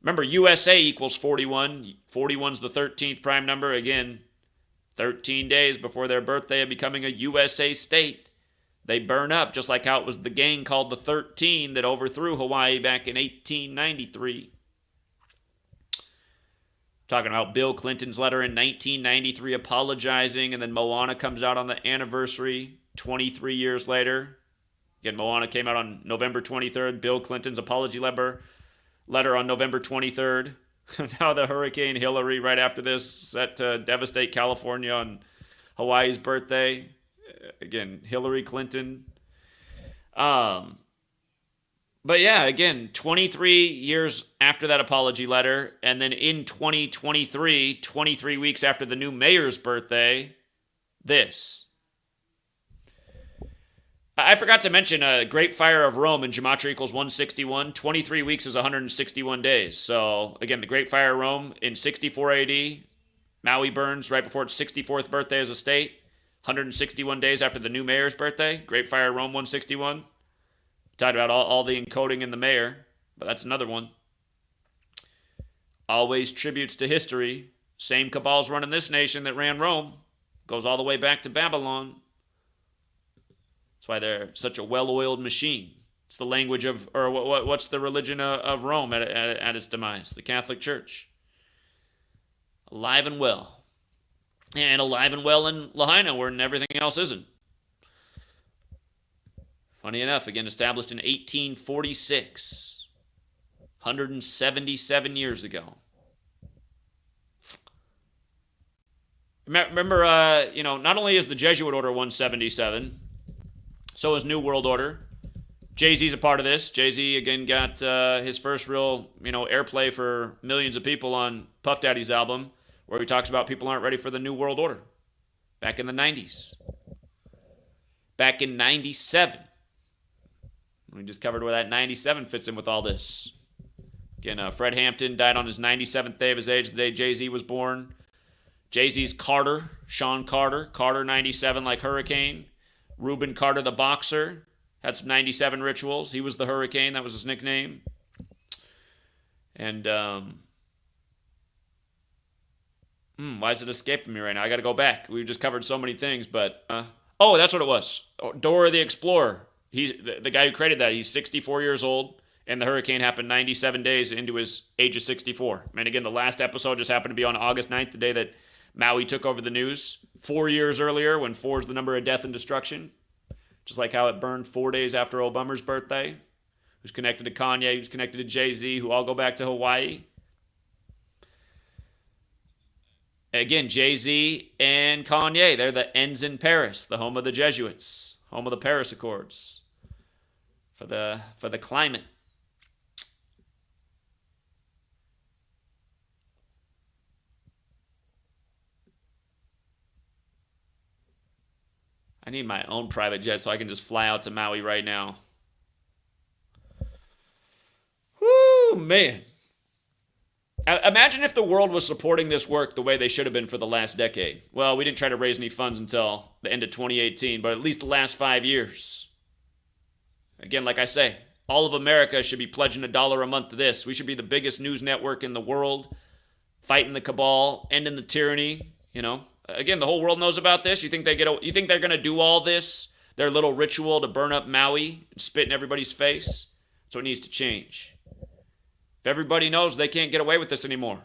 Speaker 1: Remember, USA equals 41. 41's the 13th prime number. Again, 13 days before their birthday of becoming a USA state. They burn up, just like how it was the gang called the 13 that overthrew Hawaii back in 1893. Talking about Bill Clinton's letter in 1993 apologizing, and then Moana comes out on the anniversary 23 years later. Again, Moana came out on November 23rd. Bill Clinton's apology letter on November 23rd. Now the Hurricane Hilary right after this, set to devastate California on Hawaii's birthday. Again, Hillary Clinton. But yeah, again, 23 years after that apology letter, and then in 2023, 23 weeks after the new mayor's birthday, this. I forgot to mention Great Fire of Rome in Gematria equals 161. 23 weeks is 161 days. So, again, the Great Fire of Rome in 64 AD. Maui burns right before its 64th birthday as a state. 161 days after the new mayor's birthday. Great Fire of Rome 161. Talked about all the encoding in the mayor, but that's another one. Always tributes to history. Same cabals running this nation that ran Rome. Goes all the way back to Babylon. That's why they're such a well-oiled machine. It's the language of, or what's the religion of Rome at its demise? The Catholic Church. Alive and well. And alive and well in Lahaina, where everything else isn't. Funny enough, again, established in 1846. 177 years ago. Remember, not only is the Jesuit Order 177, so is New World Order. Jay-Z's a part of this. Jay-Z, again, got his first real, airplay for millions of people on Puff Daddy's album, where he talks about people aren't ready for the New World Order. Back in the 90s. Back in 97. We just covered where that 97 fits in with all this. Again, Fred Hampton died on his 97th day of his age, the day Jay-Z was born. Jay-Z's Carter, Sean Carter, Carter 97 like Hurricane. Reuben Carter the boxer, had some 97 rituals. He was the Hurricane, that was his nickname. And, why is it escaping me right now? I got to go back. We've just covered so many things, but, that's what it was. Dora the Explorer. He's the guy who created that. He's 64 years old, and the hurricane happened 97 days into his age of 64. And again, the last episode just happened to be on August 9th, the day that Maui took over the news. 4 years earlier, when 4 is the number of death and destruction. Just like how it burned 4 days after Obama's birthday. Who's connected to Kanye, who's connected to Jay-Z, who all go back to Hawaii. Again, Jay-Z and Kanye, they're the ends in Paris, the home of the Jesuits, home of the Paris Accords. For the climate. I need my own private jet so I can just fly out to Maui right now. Woo, man. Imagine if the world was supporting this work the way they should have been for the last decade. Well, we didn't try to raise any funds until the end of 2018, but at least the last 5 years. Again, like I say, all of America should be pledging $1 a month to this. We should be the biggest news network in the world, fighting the cabal, ending the tyranny. Again, the whole world knows about this. You think they're gonna do all this? Their little ritual to burn up Maui and spit in everybody's face? That's what needs to change. If everybody knows they can't get away with this anymore.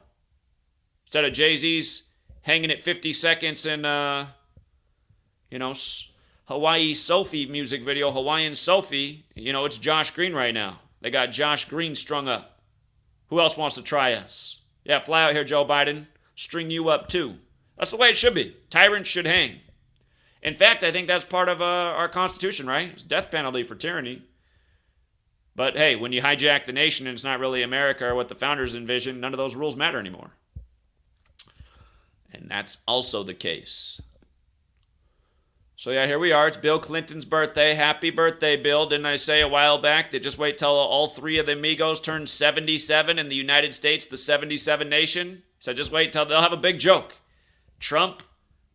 Speaker 1: Instead of Jay-Z's hanging at 50 seconds in, Hawaii Sophie music video, Hawaiian Sophie, it's Josh Green right now. They got Josh Green strung up. Who else wants to try us? Yeah, fly out here, Joe Biden. String you up too. That's the way it should be. Tyrants should hang. In fact, I think that's part of our Constitution, right? It's death penalty for tyranny. But hey, when you hijack the nation and it's not really America or what the founders envisioned, none of those rules matter anymore. And that's also the case. So yeah, here we are. It's Bill Clinton's birthday. Happy birthday, Bill. Didn't I say a while back that just wait till all 3 of the amigos turn 77 in the United States, the 77 nation? So just wait till they'll have a big joke. Trump,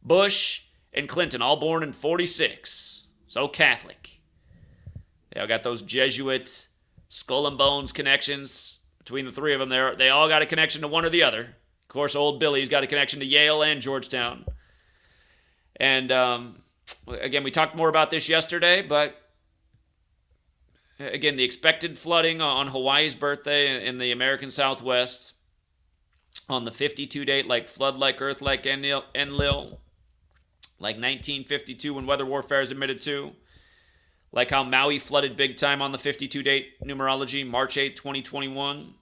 Speaker 1: Bush, and Clinton, all born in 46. So Catholic. They all got those Jesuit skull and bones connections. Between the 3 of them, they all got a connection to one or the other. Of course, old Billy's got a connection to Yale and Georgetown. And, again, we talked more about this yesterday, but again, the expected flooding on Hawaii's birthday in the American Southwest on the 52 date, like flood, like earth, like Enlil, like 1952 when weather warfare is admitted to, like how Maui flooded big time on the 52 date numerology, March 8th, 2021.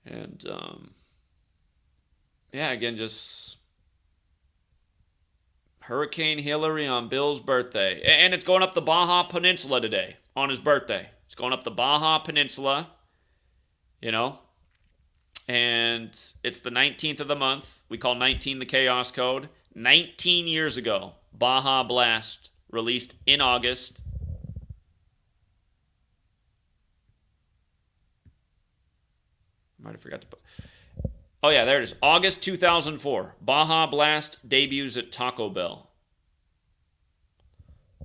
Speaker 1: And, again, just Hurricane Hilary on Bill's birthday. And it's going up the Baja Peninsula today on his birthday. It's going up the Baja Peninsula, and it's the 19th of the month. We call 19 the chaos code. 19 years ago, Baja Blast released in August. Might have forgot to put. Oh, yeah, there it is. August 2004. Baja Blast debuts at Taco Bell.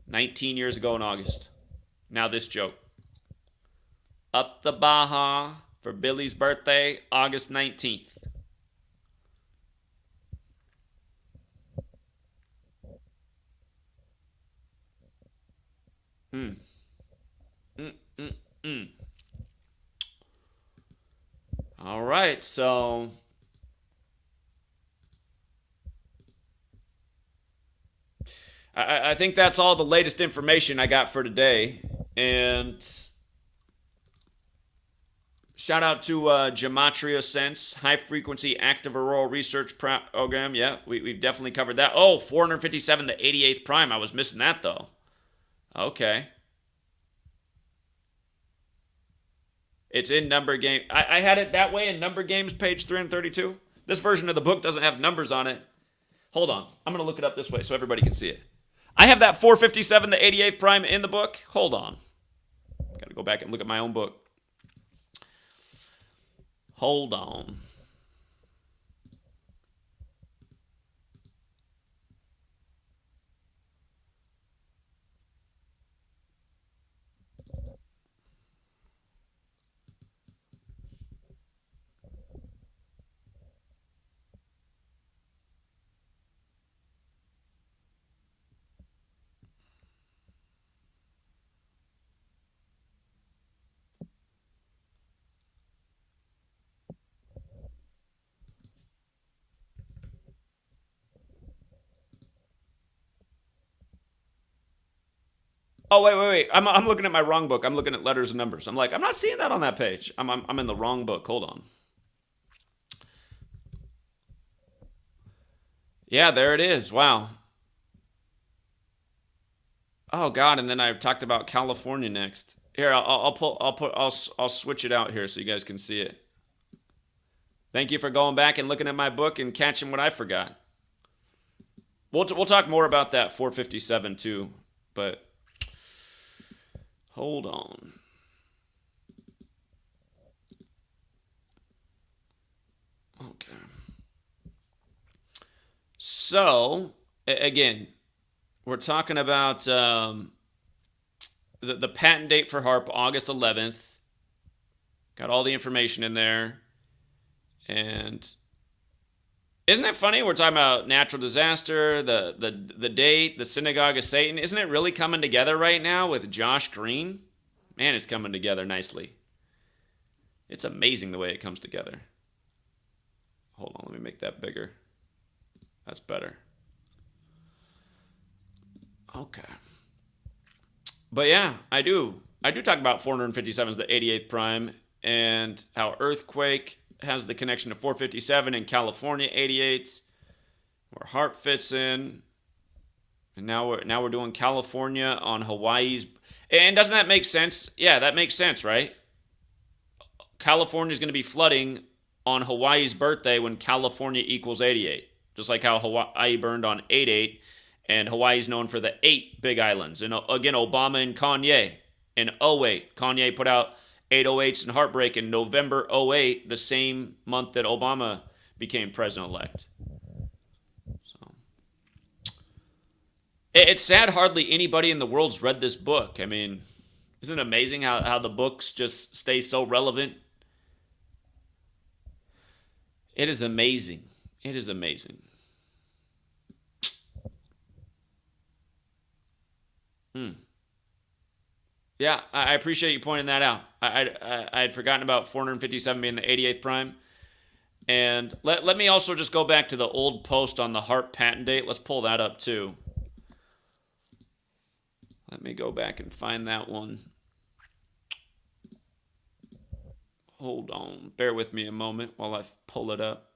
Speaker 1: 19 years ago in August. Now this joke. Up the Baja for Billy's birthday, August 19th. All right, so I think that's all the latest information I got for today. And shout out to Gematria High Frequency Active Auroral Research Program. Yeah, we've definitely covered that. Oh, 457, the 88th prime. I was missing that, though. Okay. It's in Number Game. I had it that way in Number Games, page 332. This version of the book doesn't have numbers on it. Hold on. I'm going to look it up this way so everybody can see it. I have that 457, the 88th prime in the book. Hold on. Got to go back and look at my own book. Hold on. Oh, wait. I'm looking at my wrong book. I'm looking at letters and numbers. I'm like, I'm not seeing that on that page. I'm in the wrong book. Hold on. Yeah, there it is. Wow. Oh God! And then I talked about California next. Here, I'll switch it out here so you guys can see it. Thank you for going back and looking at my book and catching what I forgot. We'll talk more about that 457 too, but hold on. Okay. So again, we're talking about the patent date for HAARP, August 11th. Got all the information in there. And isn't it funny? We're talking about natural disaster, the date, the synagogue of Satan. Isn't it really coming together right now with Josh Green? Man, it's coming together nicely. It's amazing the way it comes together. Hold on, let me make that bigger. That's better. Okay. But yeah, I do talk about 457 as the 88th prime and how Earthquake has the connection to 457 in California 88s, where HAARP fits in. And now we're doing California on Hawaii's. And doesn't that make sense? Yeah, that makes sense, right? California is going to be flooding on Hawaii's birthday when California equals 88. Just like how Hawaii burned on 88, and Hawaii is known for the 8 big islands. And again, Obama and Kanye in 08. Kanye put out 808s and Heartbreak in November 08, the same month that Obama became president-elect. So it's sad hardly anybody in the world's read this book. I mean, isn't it amazing how the books just stay so relevant? It is amazing. It is amazing. Yeah, I appreciate you pointing that out. I had forgotten about 457 being the 88th prime. And let me also just go back to the old post on the HAARP patent date. Let's pull that up too. Let me go back and find that one. Hold on. Bear with me a moment while I pull it up.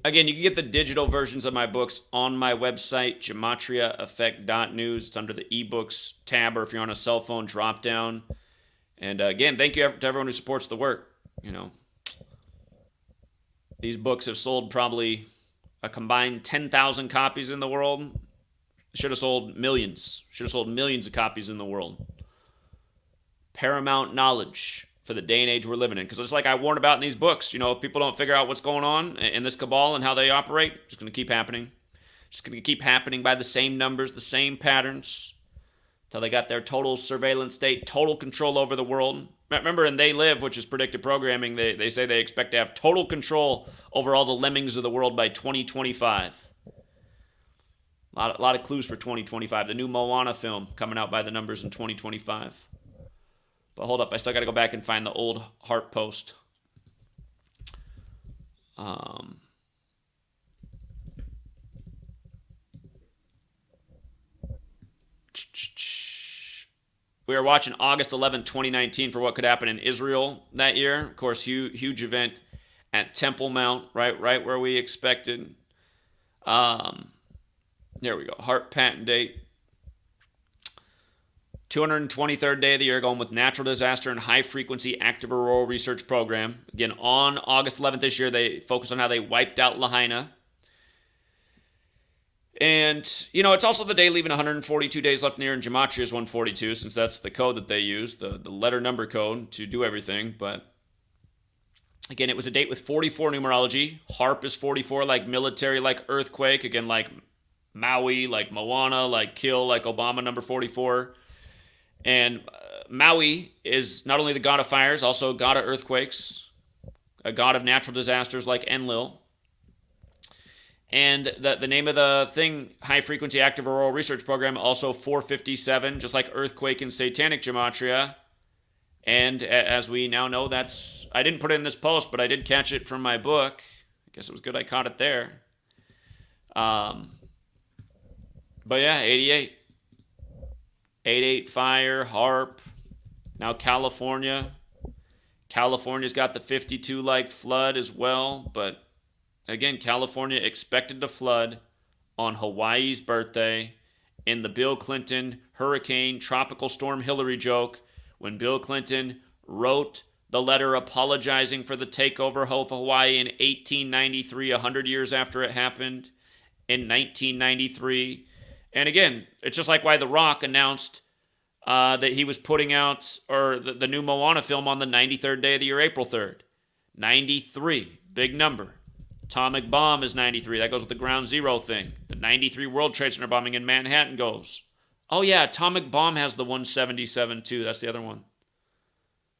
Speaker 1: Again, you can get the digital versions of my books on my website, GematriaEffect.news. It's under the ebooks tab, or if you're on a cell phone, drop down. And again, thank you to everyone who supports the work. You know, these books have sold probably a combined 10,000 copies in the world. Should have sold millions. Should have sold millions of copies in the world. Paramount knowledge for the day and age we're living in. Because it's like I warned about in these books, you know, if people don't figure out what's going on in this cabal and how they operate, it's going to keep happening. Just going to keep happening by the same numbers, the same patterns, until they got their total surveillance state, total control over the world. Remember in They Live, which is predictive programming, they say they expect to have total control over all the lemmings of the world by 2025. A lot of clues for 2025. The new Moana film coming out by the numbers in 2025. But hold up, I still got to go back and find the old Heart post. We were watching August 11, 2019 for what could happen in Israel that year. Of course, huge event at Temple Mount, right where we expected. There we go. Heart patent date. 223rd day of the year, going with natural disaster and high-frequency active auroral research program. Again, on August 11th this year, they focused on how they wiped out Lahaina. And, you know, it's also the day leaving 142 days left in the year, and Gematria is 142, since that's the code that they use, the letter number code to do everything. But, again, it was a date with 44 numerology. HARP is 44, like military, like earthquake. Again, like Maui, like Moana, like kill, like Obama, number 44. And Maui is not only the god of fires, also god of earthquakes, a god of natural disasters like Enlil. And the name of the thing, High Frequency Active Auroral Research Program, also 457, just like earthquake and satanic gematria. And as we now know, that's, I didn't put it in this post, but I did catch it from my book. I guess it was good I caught it there. But yeah, 88. 88 fire, HARP. Now California. California's got the 52 like flood as well, but again, California expected to flood on Hawaii's birthday in the Bill Clinton Hurricane Tropical Storm Hilary joke when Bill Clinton wrote the letter apologizing for the takeover of Hawaii in 1893, 100 years after it happened in 1993. And again, it's just like why The Rock announced that he was putting out the new Moana film on the 93rd day of the year, April 3rd. 93, big number. Atomic bomb is 93. That goes with the ground zero thing. The 93 World Trade Center bombing in Manhattan goes. Oh yeah, atomic bomb has the 177 too. That's the other one.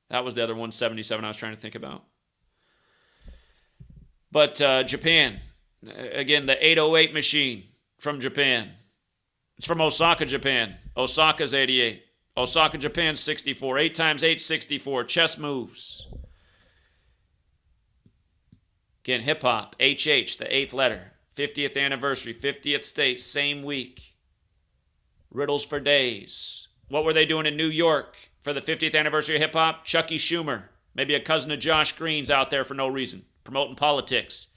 Speaker 1: That was the other 177 I was trying to think about. But Japan. Again, the 808 machine from Japan. It's from Osaka, Japan. Osaka's 88. Osaka, Japan's 64. 8 times 8, 64. Chess moves. Again, hip-hop. HH, the 8th letter. 50th anniversary. 50th state, same week. Riddles for days. What were they doing in New York for the 50th anniversary of hip-hop? Chucky Schumer. Maybe a cousin of Josh Green's out there for no reason. Promoting politics.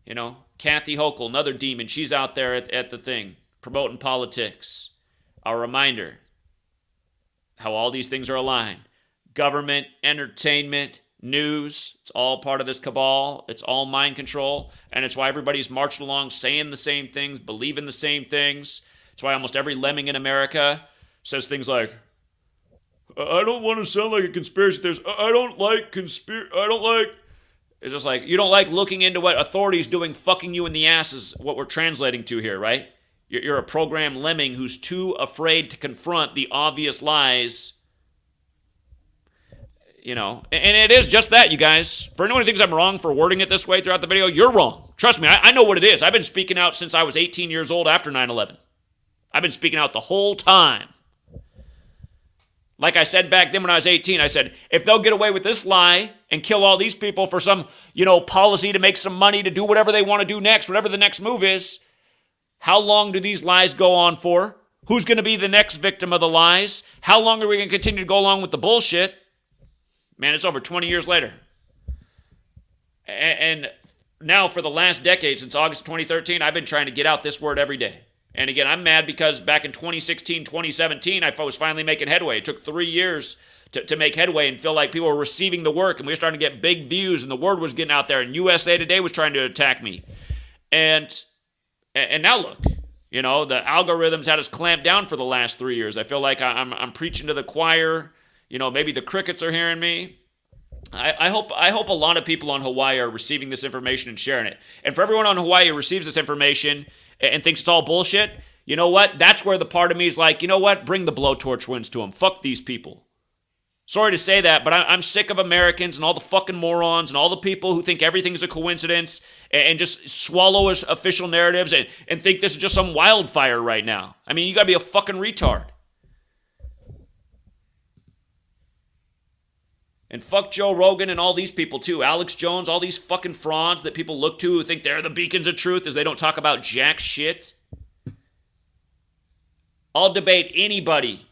Speaker 1: You know, Kathy Hochul, another demon. She's out there at the thing. Promoting politics. A reminder how all these things are aligned. Government, entertainment, news, it's all part of this cabal. It's all mind control. And it's why everybody's marching along saying the same things, believing the same things. It's why almost every lemming in America says things like, I don't want to sound like a conspiracy theorist. I don't like It's just like, you don't like looking into what authorities doing fucking you in the ass is what we're translating to here, right? You're a programmed lemming who's too afraid to confront the obvious lies. You know, and it is just that, you guys. For anyone who thinks I'm wrong for wording it this way throughout the video, you're wrong. Trust me, I know what it is. I've been speaking out since I was 18 years old after 9/11. I've been speaking out the whole time. Like I said back then when I was 18, I said, if they'll get away with this lie and kill all these people for some, policy to make some money, to do whatever they want to do next, whatever the next move is, how long do these lies go on for? Who's going to be the next victim of the lies? How long are we going to continue to go along with the bullshit? Man, it's over 20 years later. And now for the last decade, since August 2013, I've been trying to get out this word every day. And again, I'm mad because back in 2016, 2017, I was finally making headway. It took 3 years to make headway and feel like people were receiving the work, and we were starting to get big views, and the word was getting out there, and USA Today was trying to attack me. And now look, the algorithms had us clamped down for the last 3 years. I feel like I'm preaching to the choir. Maybe the crickets are hearing me. I hope a lot of people on Hawaii are receiving this information and sharing it. And for everyone on Hawaii who receives this information and thinks it's all bullshit, you know what? That's where the part of me is like, you know what? Bring the blowtorch winds to them. Fuck these people. Sorry to say that, but I'm sick of Americans and all the fucking morons and all the people who think everything's a coincidence and just swallow us official narratives and think this is just some wildfire right now. I mean, you gotta be a fucking retard. And fuck Joe Rogan and all these people too. Alex Jones, all these fucking frauds that people look to who think they're the beacons of truth as they don't talk about jack shit. I'll debate anybody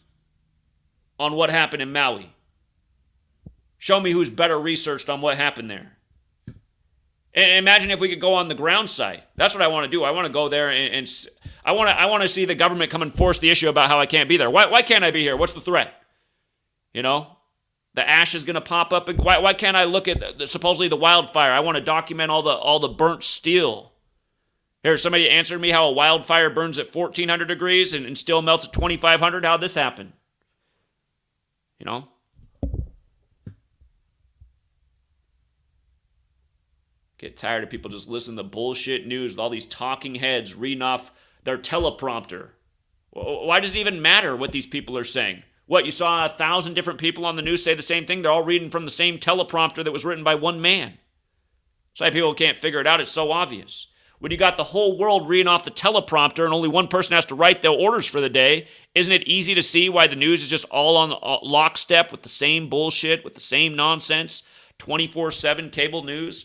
Speaker 1: on what happened in Maui. Show me who's better researched on what happened there. And imagine if we could go on the ground site. That's what I want to do. I want to go there and I want to see the government come and force the issue about how I can't be there. Why can't I be here? What's the threat? You know? The ash is going to pop up. Why can't I look at supposedly the wildfire? I want to document all the burnt steel. Here, somebody answered me how a wildfire burns at 1,400 degrees and still melts at 2,500. How'd this happen? You know? Get tired of people just listening to bullshit news with all these talking heads reading off their teleprompter. Why does it even matter what these people are saying? What, you saw 1,000 different people on the news say the same thing? They're all reading from the same teleprompter that was written by one man. That's why people can't figure it out. It's so obvious. When you got the whole world reading off the teleprompter and only one person has to write the orders for the day, isn't it easy to see why the news is just all on lockstep with the same bullshit, with the same nonsense, 24/7 cable news,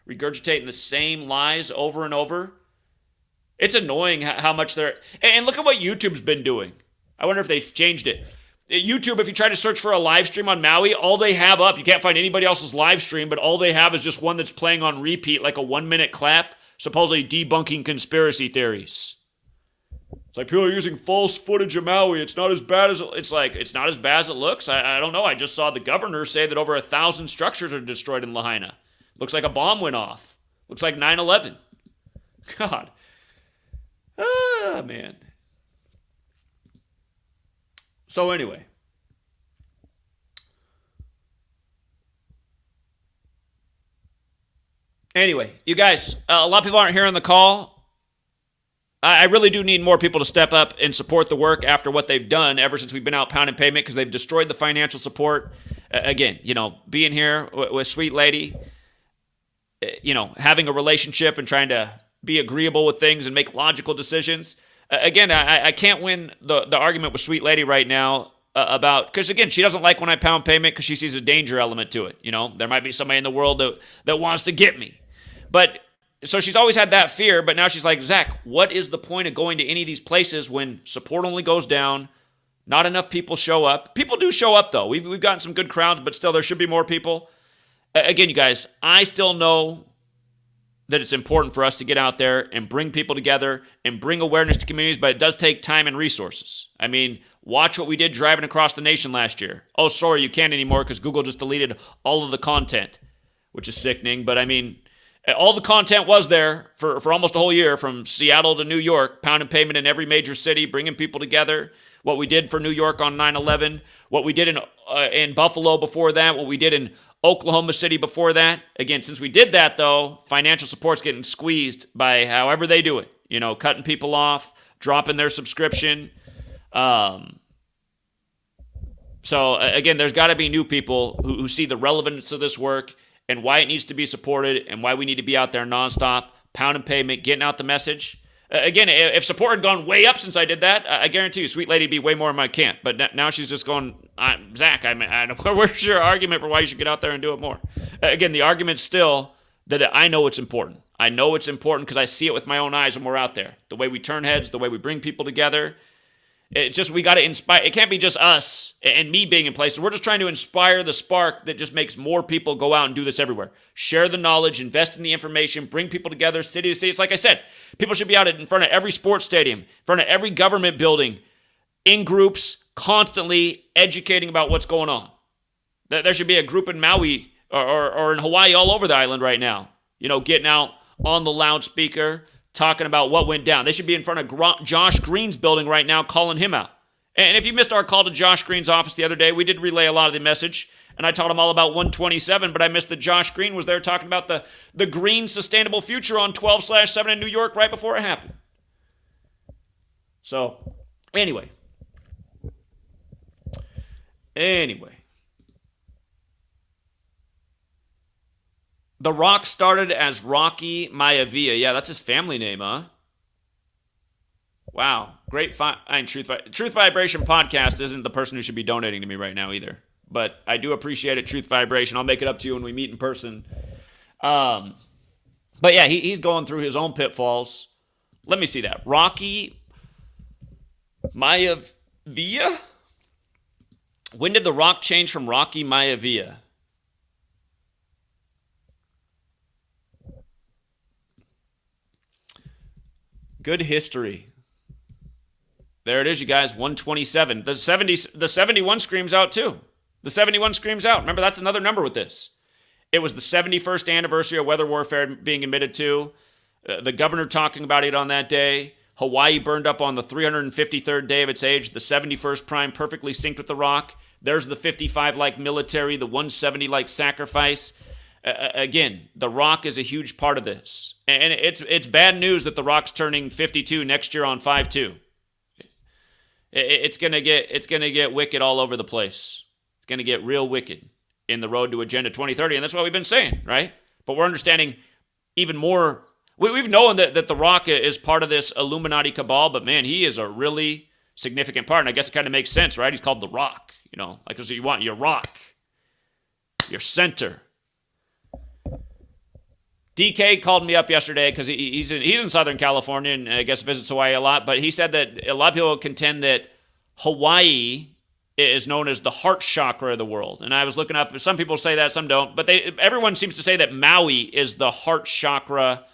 Speaker 1: regurgitating the same lies over and over? It's annoying how much they're... And look at what YouTube's been doing. I wonder if they've changed it. YouTube, if you try to search for a live stream on Maui, all they have up, you can't find anybody else's live stream, but all they have is just one that's playing on repeat like a 1-minute clap, supposedly debunking conspiracy theories. It's like people are using false footage of Maui. It's not as bad as it's not as bad as it looks. I don't know. I just saw the governor say that over 1,000 structures are destroyed in Lahaina. Looks like a bomb went off. Looks like 9/11. God. Ah, man. So anyway, you guys, a lot of people aren't hearing the call. I really do need more people to step up and support the work after what they've done ever since we've been out pounding pavement, because they've destroyed the financial support. Again, being here with Sweet Lady, having a relationship and trying to be agreeable with things and make logical decisions. Again, I can't win the argument with Sweet Lady right now about, because again, she doesn't like when I pound pavement because she sees a danger element to it. There might be somebody in the world that wants to get me. But so she's always had that fear, but now she's like, Zach, what is the point of going to any of these places when support only goes down? Not enough people show up. People do show up though. We've gotten some good crowds, but still there should be more people. Again, you guys, I still know that it's important for us to get out there and bring people together and bring awareness to communities, but it does take time and resources. I mean, watch what we did driving across the nation last year. Oh, sorry, you can't anymore because Google just deleted all of the content, which is sickening. But I mean, all the content was there for almost a whole year, from Seattle to New York, pounding pavement in every major city, bringing people together. What we did for New York on 9/11, what we did in Buffalo before that, what we did in Oklahoma City before that. Again, since we did that, though, financial support's getting squeezed by however they do it. Cutting people off, dropping their subscription. So, again, there's got to be new people who see the relevance of this work and why it needs to be supported and why we need to be out there nonstop, pounding pavement, getting out the message. Again, if support had gone way up since I did that, I guarantee you, Sweet Lady'd be way more in my camp. But now she's just going, Zach, where's your argument for why you should get out there and do it more? Again, the argument's still that I know it's important. I know it's important because I see it with my own eyes when we're out there. The way we turn heads, the way we bring people together. It's just, we got to inspire. It can't be just us and me being in places. We're just trying to inspire the spark that just makes more people go out and do this everywhere. Share the knowledge, invest in the information, bring people together, city to city. It's like I said, people should be out in front of every sports stadium, in front of every government building, in groups, constantly educating about what's going on. There should be a group in Maui or in Hawaii, all over the island right now, getting out on the loudspeaker, talking about what went down. They should be in front of Josh Green's building right now, calling him out. And if you missed our call to Josh Green's office the other day, we did relay a lot of the message, and I taught him all about 127, but I missed that Josh Green was there talking about the green sustainable future on 12/7 in New York right before it happened. So, anyway. The Rock started as Rocky Maivia. Yeah, that's his family name, huh? Wow. Great. Truth Vibration Podcast isn't the person who should be donating to me right now either. But I do appreciate it, Truth Vibration. I'll make it up to you when we meet in person. But yeah, he's going through his own pitfalls. Let me see that. Rocky Maivia? When did The Rock change from Rocky Maivia? Good history. There it is, you guys. 127. The 71 screams out too. The 71 screams out. Remember, that's another number with this. It was the 71st anniversary of weather warfare being admitted to. The governor talking about it on that day. Hawaii burned up on the 353rd day of its age. The 71st prime perfectly synced with The Rock. There's the 55 like military, the 170 like sacrifice. Again, The Rock is a huge part of this. And it's bad news that The Rock's turning 52 next year on 5-2. It's gonna get wicked all over the place. It's gonna get real wicked in the road to Agenda 2030, and that's what we've been saying, right? But we're understanding even more. We've known that The Rock is part of this Illuminati cabal, but man, he is a really significant part, and I guess it kind of makes sense, right? He's called The Rock, like so you want your rock, your center. DK called me up yesterday because he's in Southern California and I guess visits Hawaii a lot, but he said that a lot of people contend that Hawaii is known as the heart chakra of the world. And I was looking up, some people say that, some don't, but everyone seems to say that Maui is the heart chakra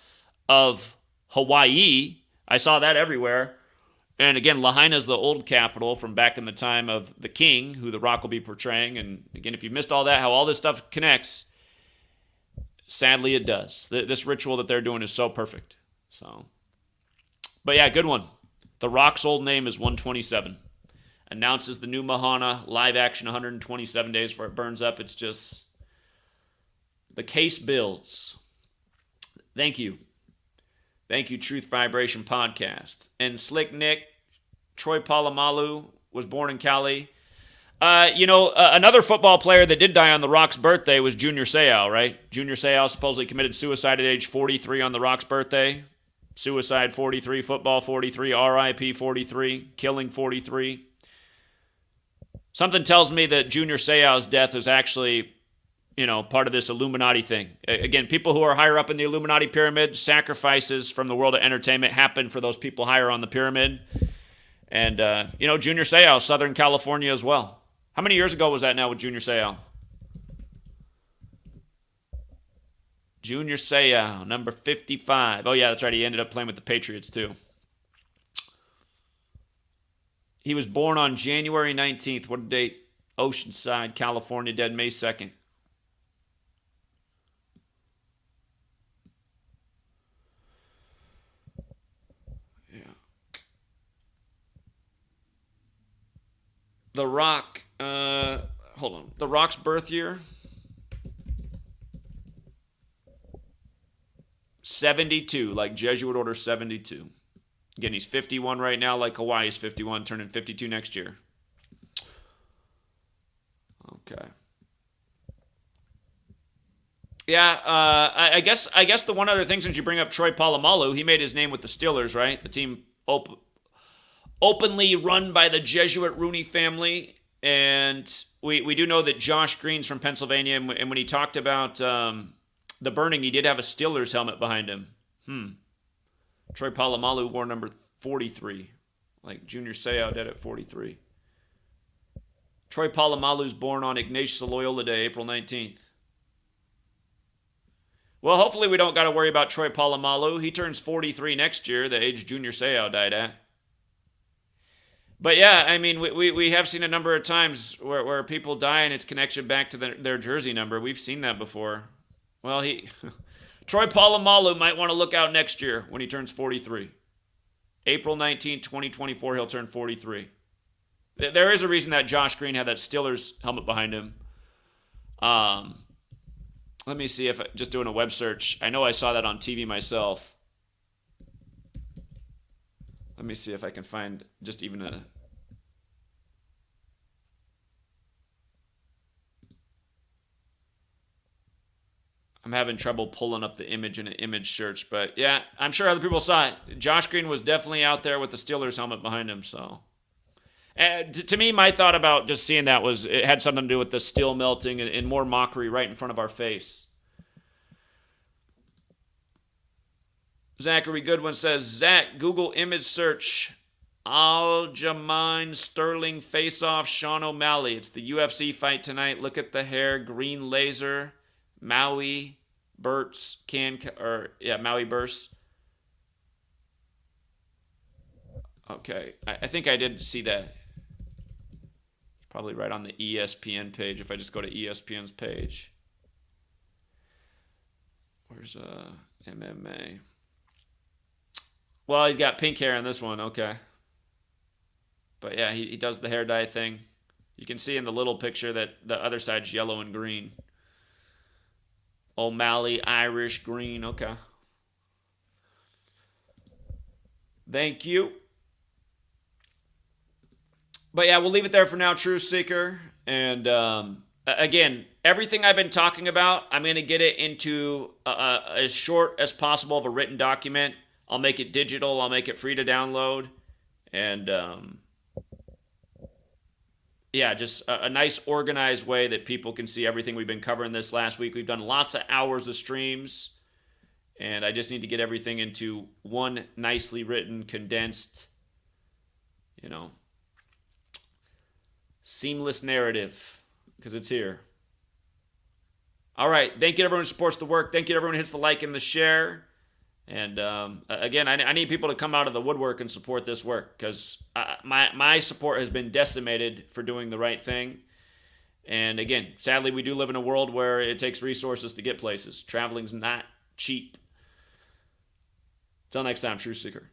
Speaker 1: of Hawaii. I saw that everywhere. And again, Lahaina is the old capital from back in the time of the king, who The Rock will be portraying. And again, if you missed all that, how all this stuff connects, sadly, it does. This ritual that they're doing is so perfect. So, but yeah, good one. The Rock's old name is 127. Announces the new Mahana, live action 127 days before it burns up. It's just, the case builds. Thank you. Thank you, Truth Vibration Podcast. And Slick Nick, Troy Polamalu was born in Cali. Another football player that did die on The Rock's birthday was Junior Seau, right? Junior Seau supposedly committed suicide at age 43 on The Rock's birthday. Suicide 43, football 43, RIP 43, killing 43. Something tells me that Junior Seau's death is actually, part of this Illuminati thing. Again, people who are higher up in the Illuminati pyramid, sacrifices from the world of entertainment happen for those people higher on the pyramid. And, Junior Seau, Southern California as well. How many years ago was that now with Junior Seau? Junior Seau, number 55. Oh, yeah, that's right. He ended up playing with the Patriots, too. He was born on January 19th. What a date? Oceanside, California, dead May 2nd. Yeah. The Rock, hold on. The Rock's birth year? 72, like Jesuit Order 72. Again, he's 51 right now, like Hawaii's 51, turning 52 next year. Okay. Yeah, I guess the one other thing, since you bring up Troy Polamalu, he made his name with the Steelers, right? The team openly run by the Jesuit Rooney family. And we do know that Josh Green's from Pennsylvania, and when he talked about the burning, he did have a Steelers helmet behind him. Troy Polamalu wore number 43, like Junior Seau did at 43. Troy Polamalu's born on Ignatius Loyola Day, April 19th. Well, hopefully we don't got to worry about Troy Polamalu. He turns 43 next year, the age Junior Seau died at. But yeah, I mean, we have seen a number of times where people die and it's connection back to their jersey number. We've seen that before. Well, Troy Polamalu might want to look out next year when he turns 43. April 19, 2024, he'll turn 43. There is a reason that Josh Green had that Steelers helmet behind him. Let me see if just doing a web search. I know I saw that on TV myself. Let me see if I can find just even a... I'm having trouble pulling up the image in an image search, but yeah, I'm sure other people saw it. Josh Green was definitely out there with the Steelers helmet behind him, so... And to me, my thought about just seeing that was it had something to do with the steel melting and more mockery right in front of our face. Zachary Goodwin says, Zach, Google image search Aljamain Sterling face-off Sean O'Malley. It's the UFC fight tonight. Look at the hair, green laser, Maui Bursts Maui Bursts. Okay, I think I did see that. Probably right on the ESPN page if I just go to ESPN's page. Where's MMA? Well, he's got pink hair in this one, okay. But yeah, he does the hair dye thing. You can see in the little picture that the other side's yellow and green. O'Malley, Irish, green, okay. Thank you. But yeah, we'll leave it there for now, Truth Seeker. And again, everything I've been talking about, I'm going to get it into as short as possible of a written document. I'll make it digital. I'll make it free to download. And yeah, just a nice organized way that people can see everything we've been covering this last week. We've done lots of hours of streams. And I just need to get everything into one nicely written, condensed, seamless narrative, because it's here. All right. Thank you to everyone who supports the work. Thank you to everyone who hits the like and the share. And again, I need people to come out of the woodwork and support this work, because my support has been decimated for doing the right thing. And again, sadly, we do live in a world where it takes resources to get places. Traveling's not cheap. Till next time, Truth Seeker.